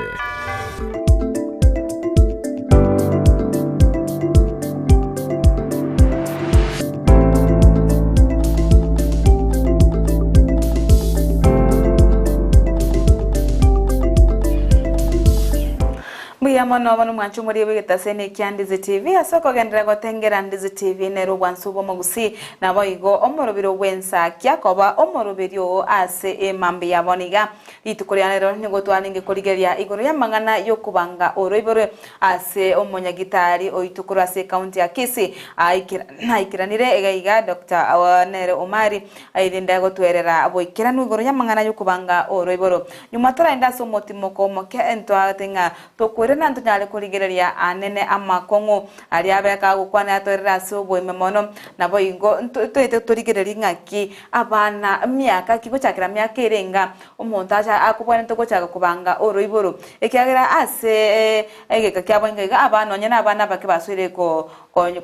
Speaker 3: Mono bano mwanchu muri begetasene kya Ndizi TV asoko gendera gotengera Ndizi TV nero bwansu bo Gusii nabo igo omorobiro wensa kya koba omorobiro ase emambi yaboniga itukoria nero nigo twaninge korigeria igoro ya mangana yokubanga oroiboro ase omonyagitari oitukura ase county ya Kisii aikiranire egaiga Dr. Nero Omari airinda gotwerera aboikiranu igoro ya mangana yokubanga oroiboro nyuma tarainda so motimoko moke entwa tenga tokwere ntonyale kurigereria anene amakongo ari abeka gukwana atorera subo imemono nabo ingo twete turigereria ngaki abana myaka kigo cyakira myaka irenga umuntu acha akubona ntoko cyaka kubanga oroiboro ekiagera ase egeka kyabonga abana nyana abana bake baswire ko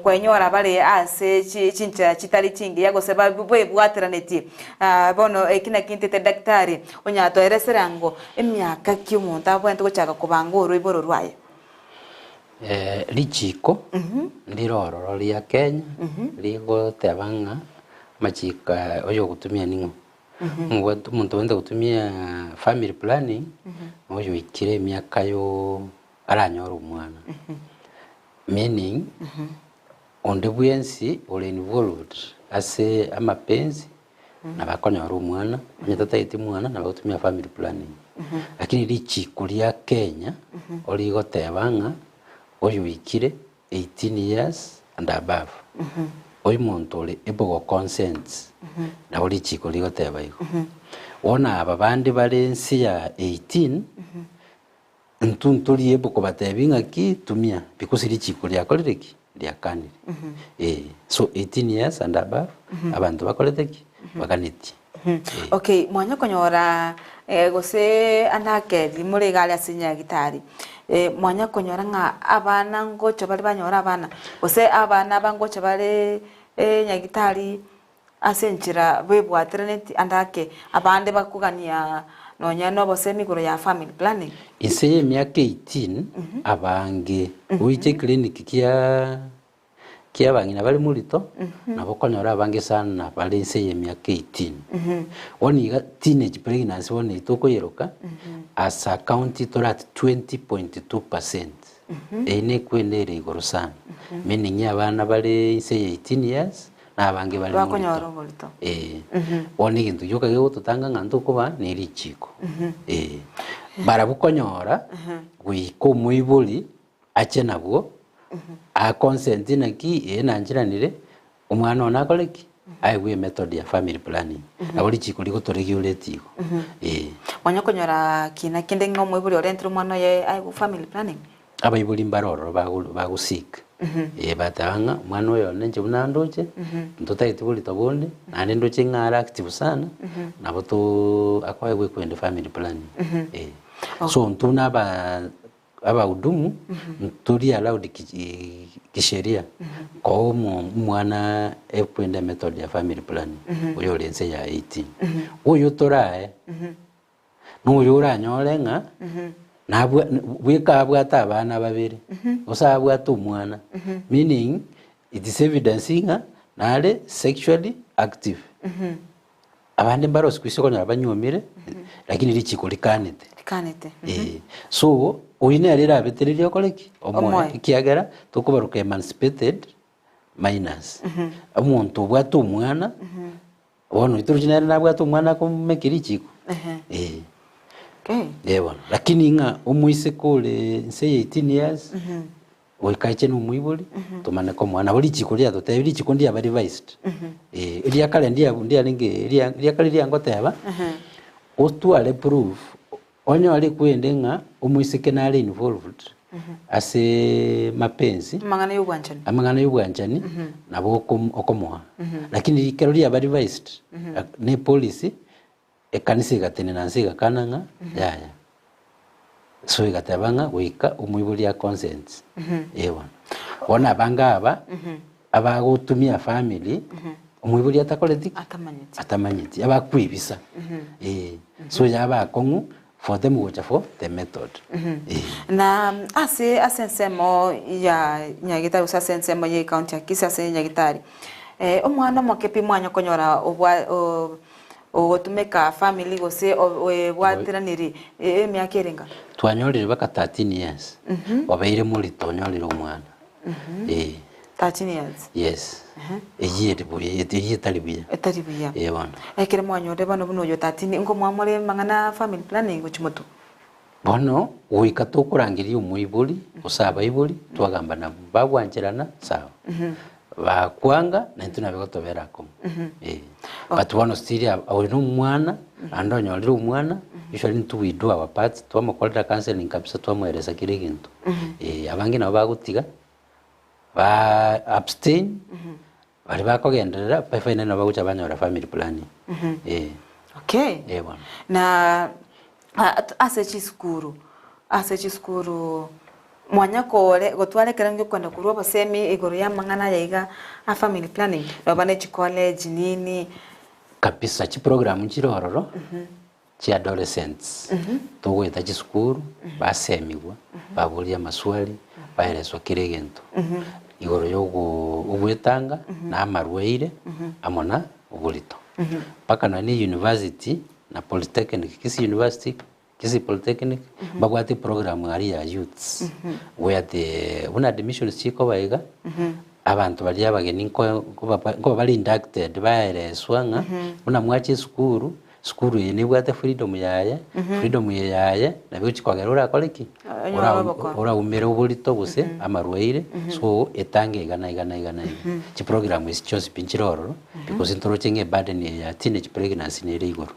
Speaker 3: kwenyora bale ase chincha chitari chingi yago sababu bwe bwateraneti bono ekina kintete daktari onyato ereserango emyaka kiumuntu abona ntoko cyaka kubanga oroiboro rwaye.
Speaker 4: Lichiko ndirororo ria Kenya ligo tebanga machika oyo gutumia ningo muntu wenda gutumia family planning oyo ikire myaka yo aranyora umwana meaning onde bwensi ole involved ase amapenzi na bakonyora umwana nyatataiti mwana na bagutumia family planning lakini lichiko ria Kenya oligo tebanga oyo ikire 18 years and above. Oyo muntu oli ebo consent na oli chiko ligoteba iko. Ona ababandi bali nsi ya 18 ntuntuli ebo kubatebinga ki tumia because li chiko lya kolereki lya kanire. So 18 years and above abantu bakoleteki bakaniti.
Speaker 3: Okay, mwanya konyora gose anake muri gali asinya gitari. Mwanya konyora nga abana ngocho bali banyora abana gose abana bangocho bali nyagitari asenchira bwebwateraneti andake abande bakugania nonya no bose migoro ya family planning
Speaker 4: ise myaka 18 abange uite clinic kia bangina bali mulito nabo konyora bange sana bali nse ya miaka 18 woni ga teenage pregnancy woni itoko yeroka as a county torat 20.2%. Ene kwendere igoro sana meaning ya bana bali nse ya 18 years na bange bali mulito woni gintu yoka gego tutanga nganto kuba ni richiko barabukonyora gwiko muibuli ache nabwo a consent na ki na njiranire umwana ona koleki aiwe method ya family planning abuli chiko liko toregulate iko
Speaker 3: wanyakonyora kina kinde ngomwe buri orentro mwana ye aiwe family planning
Speaker 4: abayibuli mbaroro bagusika batanga mwana oyo nenje bunandoche ntotaiti buli tobundi nane ndoche ngara active sana nabo to akwaye kwenda family planning so ntuna aba hudumu tuli allowed kisheria kwa mwana ekwenda method ya family planning uyo lense ya 18 uyo torae n'uyo uranyolenga nabwa wika bwata abana babiri osabwa tu mwana meaning it is evidencing nale sexually active abandi mbaro sikuisoko n'abanyomire lakini lichiko likanete so oyine arira abetererio koleki omo kiagera tukubaruka emancipated minors omuntu bwata umwana wono iturujinari nabwata umwana ko mekirichiko Ewan, lakini nga umuise kule nse 18 years oikaiche no muibuli tumane ko mwana buli chikulia to tebili chikundi aba revised ilia kale ndia linge ilia kale lia ngoteba otwale proof onyo ali kuendenga umuise kenale involved ase mapenzi amangana y'ubwanjani nabo okomoa lakini ikero lia aba revised ne policy ekanise gatene nansiga kananga yaya so igatabanga wika umwibuli ya consent ewa ona banga aba gutumia family umwibuli atakoleti atamanyiti aba kwibisa so yaba kongu for them which for the method
Speaker 3: na asensemo ya nyagita usasensemo ye county ya Kisii ase nyagitari omwana mokepi mwanya konyora o tumeka family gose watiraniri myaka erenga
Speaker 4: twanyorire baka 13 years wabaire muri tonyorire umwana
Speaker 3: 13 years
Speaker 4: yes ejire buye etalibuya bana
Speaker 3: ekere mwanyore bano buno yo 13 ngo mwamore mangana family planning guchimoto
Speaker 4: bono uika tukurangiria umuibuli usaba ibuli twagamba na babwanjirana sawa bakwanga na ntuna bigotobera ko but one still auri no mwana andonyo ari umwana usually ntu we do our part twamukorera counseling kabisa twamwereza kire gintu abangi nabo bagutiga ba abstain bari bakogenderera final nabo gucha banyora family planning
Speaker 3: okay
Speaker 4: bwana
Speaker 3: na ase chiskuru mwanya kore gotware kerangi kwenda kuruwa basemi igoro ya mangana yaiga a family planning babane chi college nini
Speaker 4: kabisa chi program chirororo chi adolescents tugweta chi school basemigwa babulia maswali baelezwa kiregento igoro yogo ubwetanga na amarweire amona ubulito paka na ni university na polytechnic Kisii Polytechnic bagwati program ari ya youths where the one admission chiko baiga abantu bali abageni ko bali inducted baelezwa una mwachi skuru yene bwate freedom yaye na bichi kwagerura koleki ora umere ubulito buse amarweire so etange igana chi program is just pinchiroro because introducing burden ya teenage pregnancy ne rigoro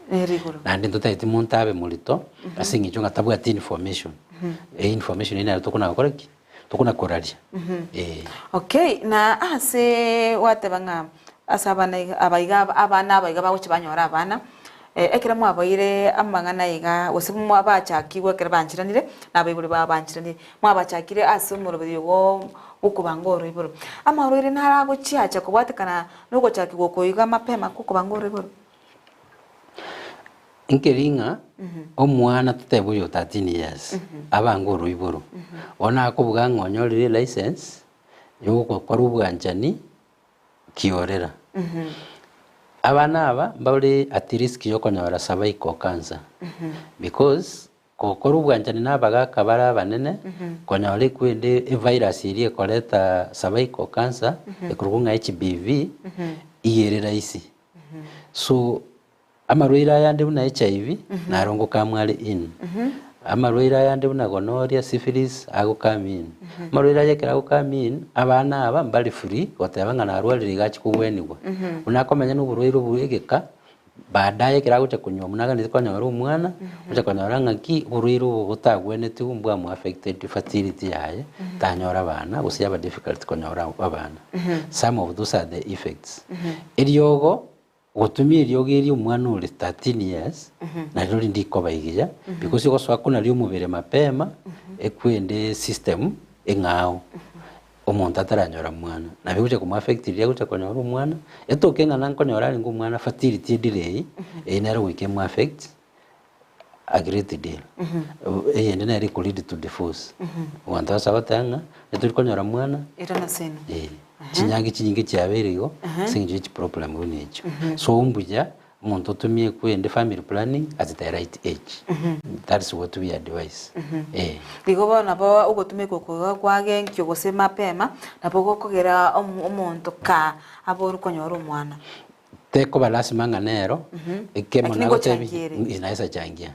Speaker 4: na ndindo taiti muntabe mulito asingi chunga tabwa information information ina tokuna koleki tokuna koralia
Speaker 3: okay na ase watebanga asabana abana abaiga baguchi banyora abana ekera mwabaire amangana iga osimu abachakiwe kera banchiranire nabayiburi babanchiranire mwabachakire asumurubiri wo ukubangoro iburu amarwire narago chiacha kubwatekana nuko chakigwo kuiga mapema kukubangoro iburu
Speaker 4: inkeringa omwana tutebuyo 13 years abangoro iburu ona akubuga ngonyorire license yuko korubwanjani kiorera abana aba mbawle at risk yo konyora cervical cancer because korubwanjani nabaga kabara banene konyora kwende virus iri ekoreta cervical cancer ekurunga HPV iyerera isi so amarwira yande buna HIV narongo kamwale in amarwira yande buna gonorrhea syphilis agukamin amarwira yekera agukamin abana aba mbali free gotebanga narwalire gachi kugwenigwa unakomenya n'uburwiro bwegeka baadaye kira gute kunywa munaga ndikonyora umwana uje konyora ngaki burwiro butagwenete umbwa mu affected fertility yaye tanyora abana gusiyaba difficult konyora abana some of those are the effects eryogo gutumia iryogo iri umwana uri 13 years na ryo ndiko bayigiya because go swakuna ryo mubere mapema ekwende system engao omuntu ataranyora mwana na biguje ku affect iri gute konyora umwana etokenga nankonyora ari ngumwana fertility delay enero wike mu affect a great deal ende na ri lead to divorce wanda sabatanga eturi konyora mwana
Speaker 3: irana seno
Speaker 4: kinyangi kinyingi cyabereyo sinje iki problem unecho so umbuja umuntu tumie kwende family planning at the right age that's what we advise
Speaker 3: ligoba nabo ugotume kokoga kwage nkyo gosema pema nabo gokogera umuntu ka aboru konyora umwana
Speaker 4: teko balasi manganero ekemo na gotebi inaweza changia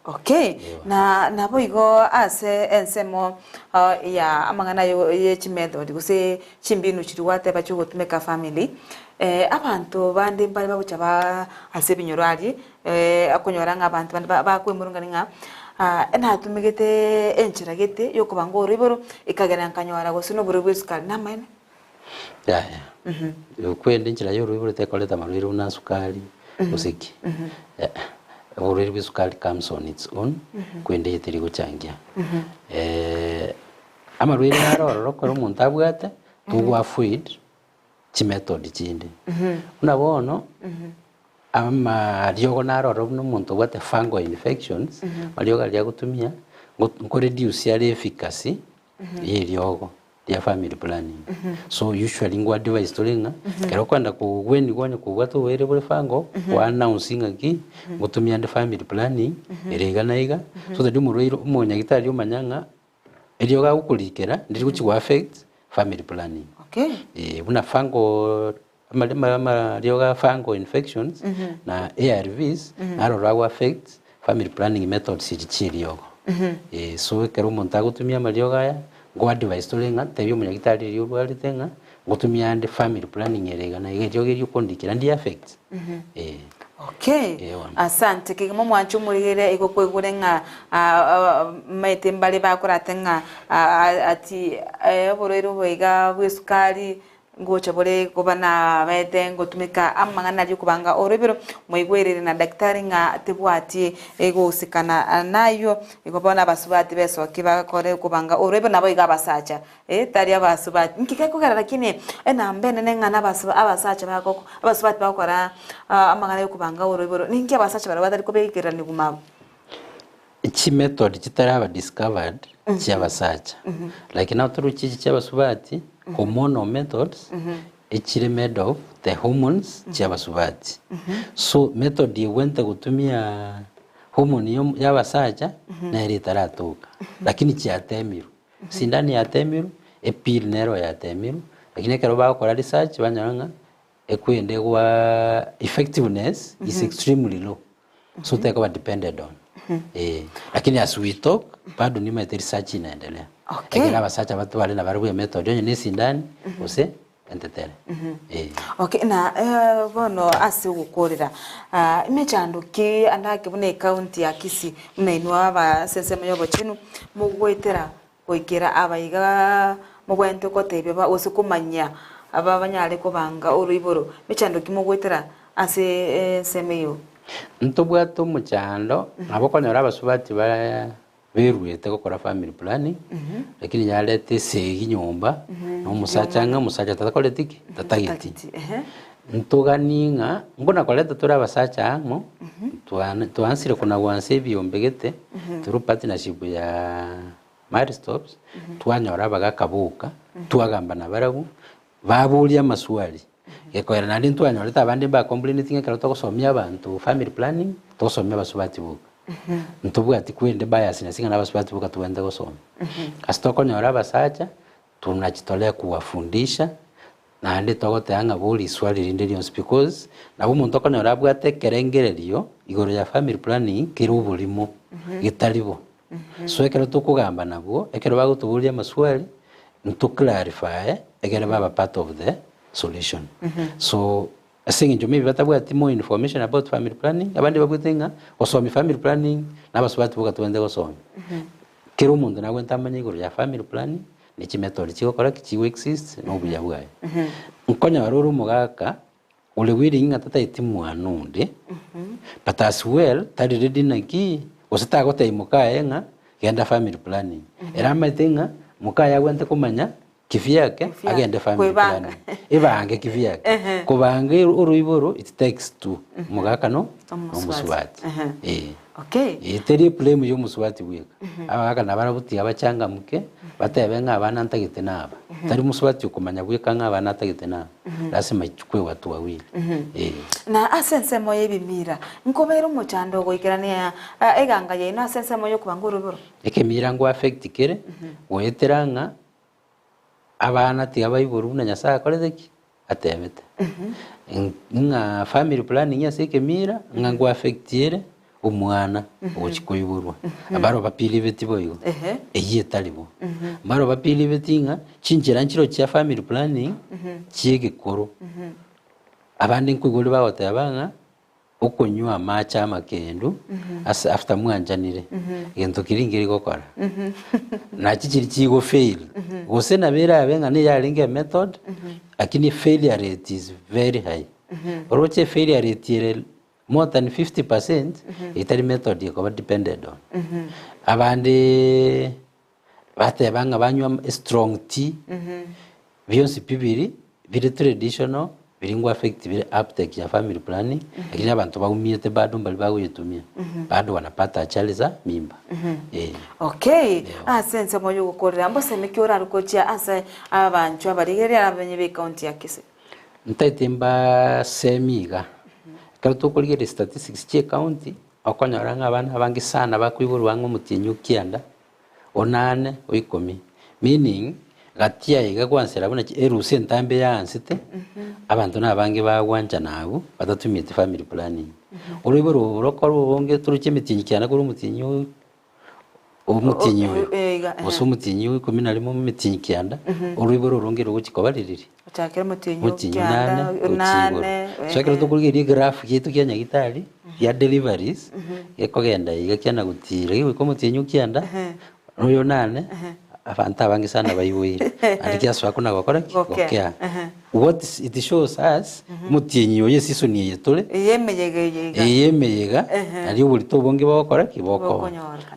Speaker 3: okay na nabo igo ase ensemo ya amangana ye chimethod guse chimbinu chiriwate bacho gotumeka family abantu bande bali babucha ba ase binyorari akonyora ngabantu bande bakwemurunga ninga ena tumigete enchiragete yokubanga oriboro ikagera nkanyora gosino buri bwesukali namene
Speaker 4: kwende njira yo rwibure tekoleta marwire una sukali usiki urwibure sukali comes on its own kwende yetiri guchangia amarwire naroro ko umuntu abwate tugwa fluid chi method chinde unabono ryogo naroro n'umuntu bwate fungal infections ryogo rya gutumia ngo reduce ya efficacy ye ryogo ya family planning so usually ngo advice tolinga kero kwenda kugweni gwanye kugwatu were bure fango wa announcing aki gutumia the family planning erega naiga so that umurwiro umunya gitari umanyanga eryo ga gukurikira ndiri guchi affect family planning una fango amalema ryo ga fango infections na ARVs naro rago affect family planning methods chiriyogo so kero monta gutumia maryo gaya go advice tolenga tebyo munyagitari ryo rwalitenga gutumia and family planning erega na igejo geryo kondikira ndi affect
Speaker 3: asante kigemo mwanchu murigere iko kwegurenga maite mbali bakuratenga ati borero boiga bwesukari ngocha bore kubana baite ngotumika amangana ryo kubanga orebero moigwerere na daktari nga tebwati ego usikana nayo igobona basubati beso kibakore kubanga orebero nabo igabasacha tari abasubati nkikako gara lakini ena mbene nenga abasacha bakoko abasubati bakora amangana yo kubanga orebero ninki abasacha barabadari kubegera ni gumabo
Speaker 4: ichi method chitaraba discovered chiabasacha like now through chichi chiabasubati hormonal methods ichire made of the hormones chiabasubati so method yewente gutumia hormone yabasacha na iritaratuka lakini chiatemiru sindani yatemiru epil nero yatemiru lakini kero bakora research banyanga ekwende gwa effectiveness is extremely low so they are dependent on lakini as we talk bado ni research inaendelea lakini abasacha batu bali na bari method yo ni sindani use entetere
Speaker 3: na bono ase gukorera imechanduki andake bune county ya Kisii mnainwa aba sensema yobo chinu mugwetera goikera abaiga mugwente ko tebe ba usikumanya aba banyale ko banga uriboro mechanduki mugwetera ase semeyo
Speaker 4: ntubwato muchando abokonyora abasubati ba beruyete gukora family planning lakini yalete segi nyumba no musacha tatakoletiki tatagiti ntuganinga ngona koleta tura abasacha amo tuansire kuna wanse biombegete turu partnership ya mari stops twanyora bagakabuka twagamba na barabu babulia maswali gekoera nandi twanyoreta abandi ba complain tinga karo togosomia abantu family planning togosomia basubati buka ntubu ati kwende bias na singa na basubati buka tuende gosoma asitoko nyora basacha tunachitolea kuwafundisha na andi togoteanga buli swali rindirions because nabo muntu okonyora bwate kerengererio igoro ya family planning kirubulimo gitaribo so ekero tukugamba nabo ekero bagutubulia maswali ntu clarify ekero baba part of the solution so asinga njo maybe batabwati more information about family planning abandi babwetenga osomi family planning nabasubati buka tuende gosoma kero muntu nawe ntamanya igoro ya family planning nichi method chigokora kichiwe exist no buya bwaye nkonya waruru mugaka ule wiringa tata itimwana undi but as well tari ready naki osita gota imukaenga genda family planning era maitenga mukaya wente kumanya kifyake agende family planning ibange kifyake kubange uruiboro it takes two mugaka no muswati
Speaker 3: okay
Speaker 4: iteri blame yo muswati wika abaka nabarabuti abachanga muke batebenga abana ntagite naba tari muswati ukumanya wika ngabana ntagite naba lazima ichukwe watu wawili
Speaker 3: na asense moye bimira nkobera umuchando goikerania eganga ye na asense moyo kubanguru buru
Speaker 4: ekemira ngo affect kere weteranga abana tiaba iburu na nyasa kolezeki atebete nga family planning yase kemira ngo affectire umwana ukikoyiburwa abaro bapili beti boyo eyi talibo maro bapili betinga chinjira nchiro cha family planning chiege koro abandi nkugulu bawote abanga okonywa macha makendo as after mwanjanire gento kiringiri gokora na chichiri chigo fail gose na bera abenga ne yalinge method lakini failure rate is very high oroche failure rate more than 50% itari method yako depended on abandi bate banga banywa strong tea bionsi pibiri biri traditional biringwa affect biri uptake ya family planning lakini abantu baumiyete bado mbali bago yetumia bado wanapata achali za mimba
Speaker 3: okay sense moyo gukorera mbo semekyo rarukochia asa abanchu abarigeria abenye be county ya Kisii
Speaker 4: ntaitemba semiga kalo tukuligere statistics che county okonyora abana bangi sana bakwiburu wango mutinyu kianda onane oikomi meaning gatia iga kwansera buna eruse ntambe yansite abantu nabangi bagwanja nabo batatumite family planning uriburu urokoro bonge turuche mitinyu kiana kuri mutinyu umutinyu musumutinyu komina limo mitinyu kianda uriburu rongero gukikobaliriri
Speaker 3: chakera mutinyu kianda nane
Speaker 4: so kero tukuligere graph yetu kyanya gitari ya deliveries ekogenda igakyana gutira iwe ko mutinyu kianda uyo nane afanta bangi sana bayiwire andikia swako na gokora kikokya what it shows us mutinyu yesiso ni yetole yemeyega ari buri to bonge bakora kiboko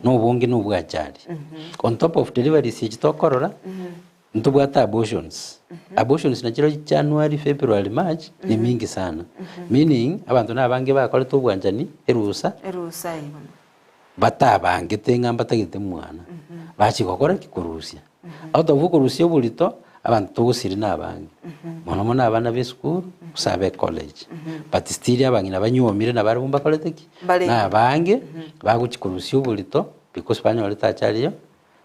Speaker 4: no bonge no bwachari on top of deliveries yitokorora ntubwata abortions na chiro January February March ni mingi sana meaning abantu nabange bakora to bwanjani erusa batabange tenga batagite mwana bachi gokora kikurusia auto vukurusia bulito abantu tugusiri nabange mono abana be school usabe college but still abangina banyomire na barumba koleteki na bange bagukikurusia bulito because banyoleta achaliyo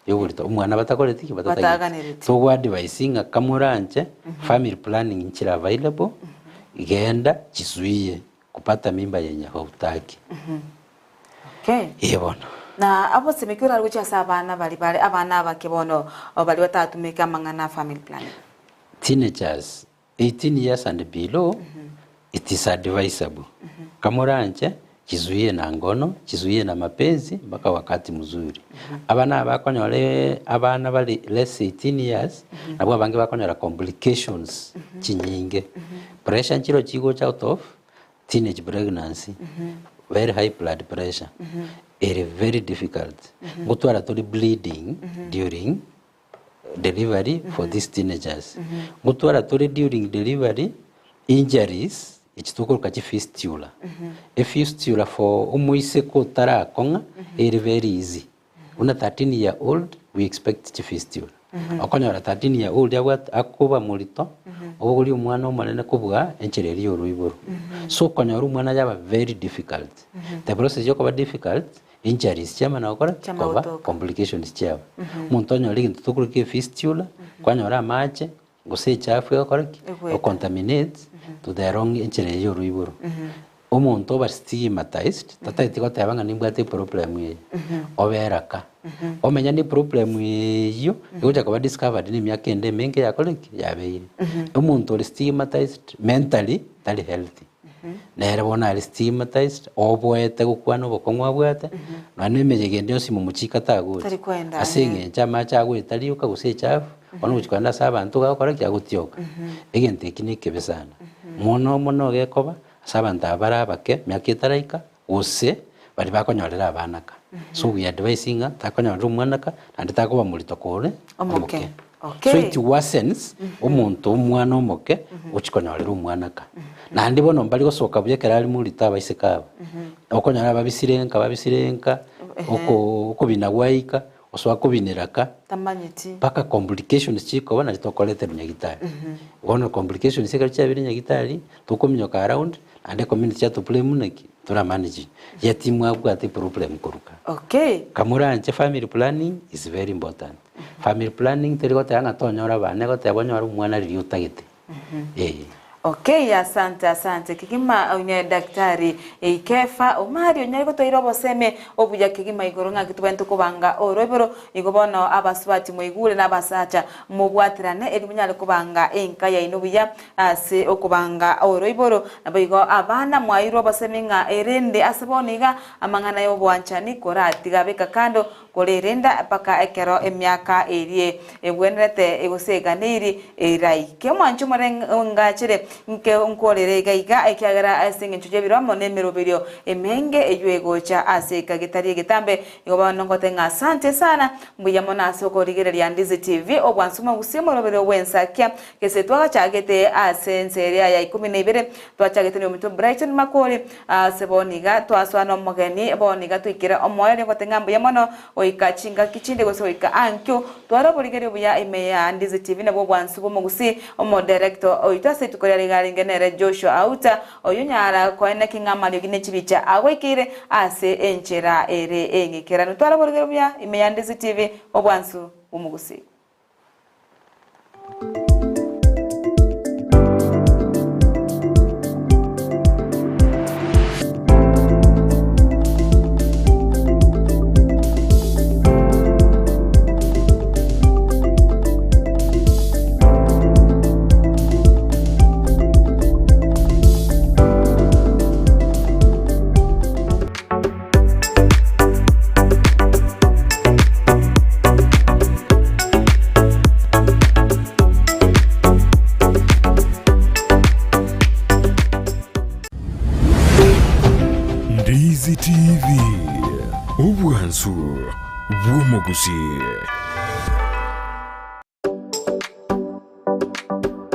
Speaker 4: yobulito umwana batakoletiki batatagira to advising akamuranje family planning nchira available igenda kisuiye kupata mimba yenye hautaki yebona
Speaker 3: na abo semekyo rarukochia sabana bali abana bakibono bali batatumika mangana family planning
Speaker 4: teenagers 18 years and below it is advisable kamuranje kizuie na ngono kizuie na mapenzi mpaka wakati mzuri abana bakonyole abana bali less 18 years nabo abange bakonyora complications chinyinge pressure chiro chigo out of teenage pregnancy very high blood pressure it is very difficult gutwara to bleeding during delivery for these teenagers gutwara to during delivery injuries ichituko kachi fistula a fistula for umuise ko tarakonga it very easy una 13 year old we expect chifistio okonyora 13 year old akuba mulito oguri umwana omanene kubwa enchereri oruiburu so konyora umwana yaba very difficult the process yokuba difficult injuries chama na okora koba complications chaba muntu onyora ikintu tukuruke fistula kwanyora amache gose chafu okora o contaminate to the wrong enchereri oruiburu omuntu oba stigmatized tataiti gotebanga nimbwate problem ye oberaka omenya ni problem iyo yoja kuba discovered ni myaka ende menge yakoleki yabeire omuntu oli stigmatized mentally tali healthy nere bona ali stigmatized obwete gukwana obokongwa bwate nane mejegende osimo muchika taguri asenge chama chagwetali ukaguse chafu ono uchikanda saba ntu gakora kyagutyoka egente kinike besana mono gekoba sabanta barabake myaka itaraika ose bari bakonyorera abanaka so we advising takonyorera umwanaka and takuba mulito kore omoke so it worsens omuntu omwana omoke uchikonyorera umwanaka na ndi bono mbali gosoka buyekera ali mulito abayisekaba okonyorera babisirenka okubina waika oswa kubiniraka
Speaker 3: tamanyiti
Speaker 4: paka complications chiko bana litokolete nyagitari wono complications sikali chabiri nyagitari tukominyoka around and community ya to play muneki tura manage ya timu abu ati problem kuruka kamura anche family planning is very important family planning teriko tanga tonyora bane ko tebonyora umwana riri utagete
Speaker 3: asante kigima unye daktari Kefah Omari onye ko toiro boseme obuja kigima igoro nga kitubantu kubanga orobero igobono abaswati moigule nabasacha mubwatirane elimunyale kubanga enka ya inubuya ase okubanga oroiboro nabigo abana mwairo boseme nga erende asaboniga amangana yo bwanchani korati gabeka kando kolerenda paka ekero emyaka erie ebwenerete egoseganiri erai kemwanchu marenga chire nke onkolere gaiga ekyagara asinge nchuje biramo nemero birio emenge eyuegocha aseka gitari gitambe igobano ngotenga asante sana mbuyamona asoko rigereria Ndizi TV obwansuma gusimo robero wensakia kese twaga chagete asenseria ya 12 twachagete no mito Brighton Makoli seboniga twaswana omogeni boniga twikira omoyo ngotenga mbuyamona oikachinga kichinde gose oika ankyo twara borigerio buya emeya Ndizi TV nabo bwansubo mugusi omo director oitase tukorera garingenere Joshua Auta oyunyara koene kingamali gine chibicha agwekire ase enchera ere engekera nutwara borgerumya imeya Ndizi TV obwansu umugusi
Speaker 2: Ndizi TV, obwansu bw'omugusi.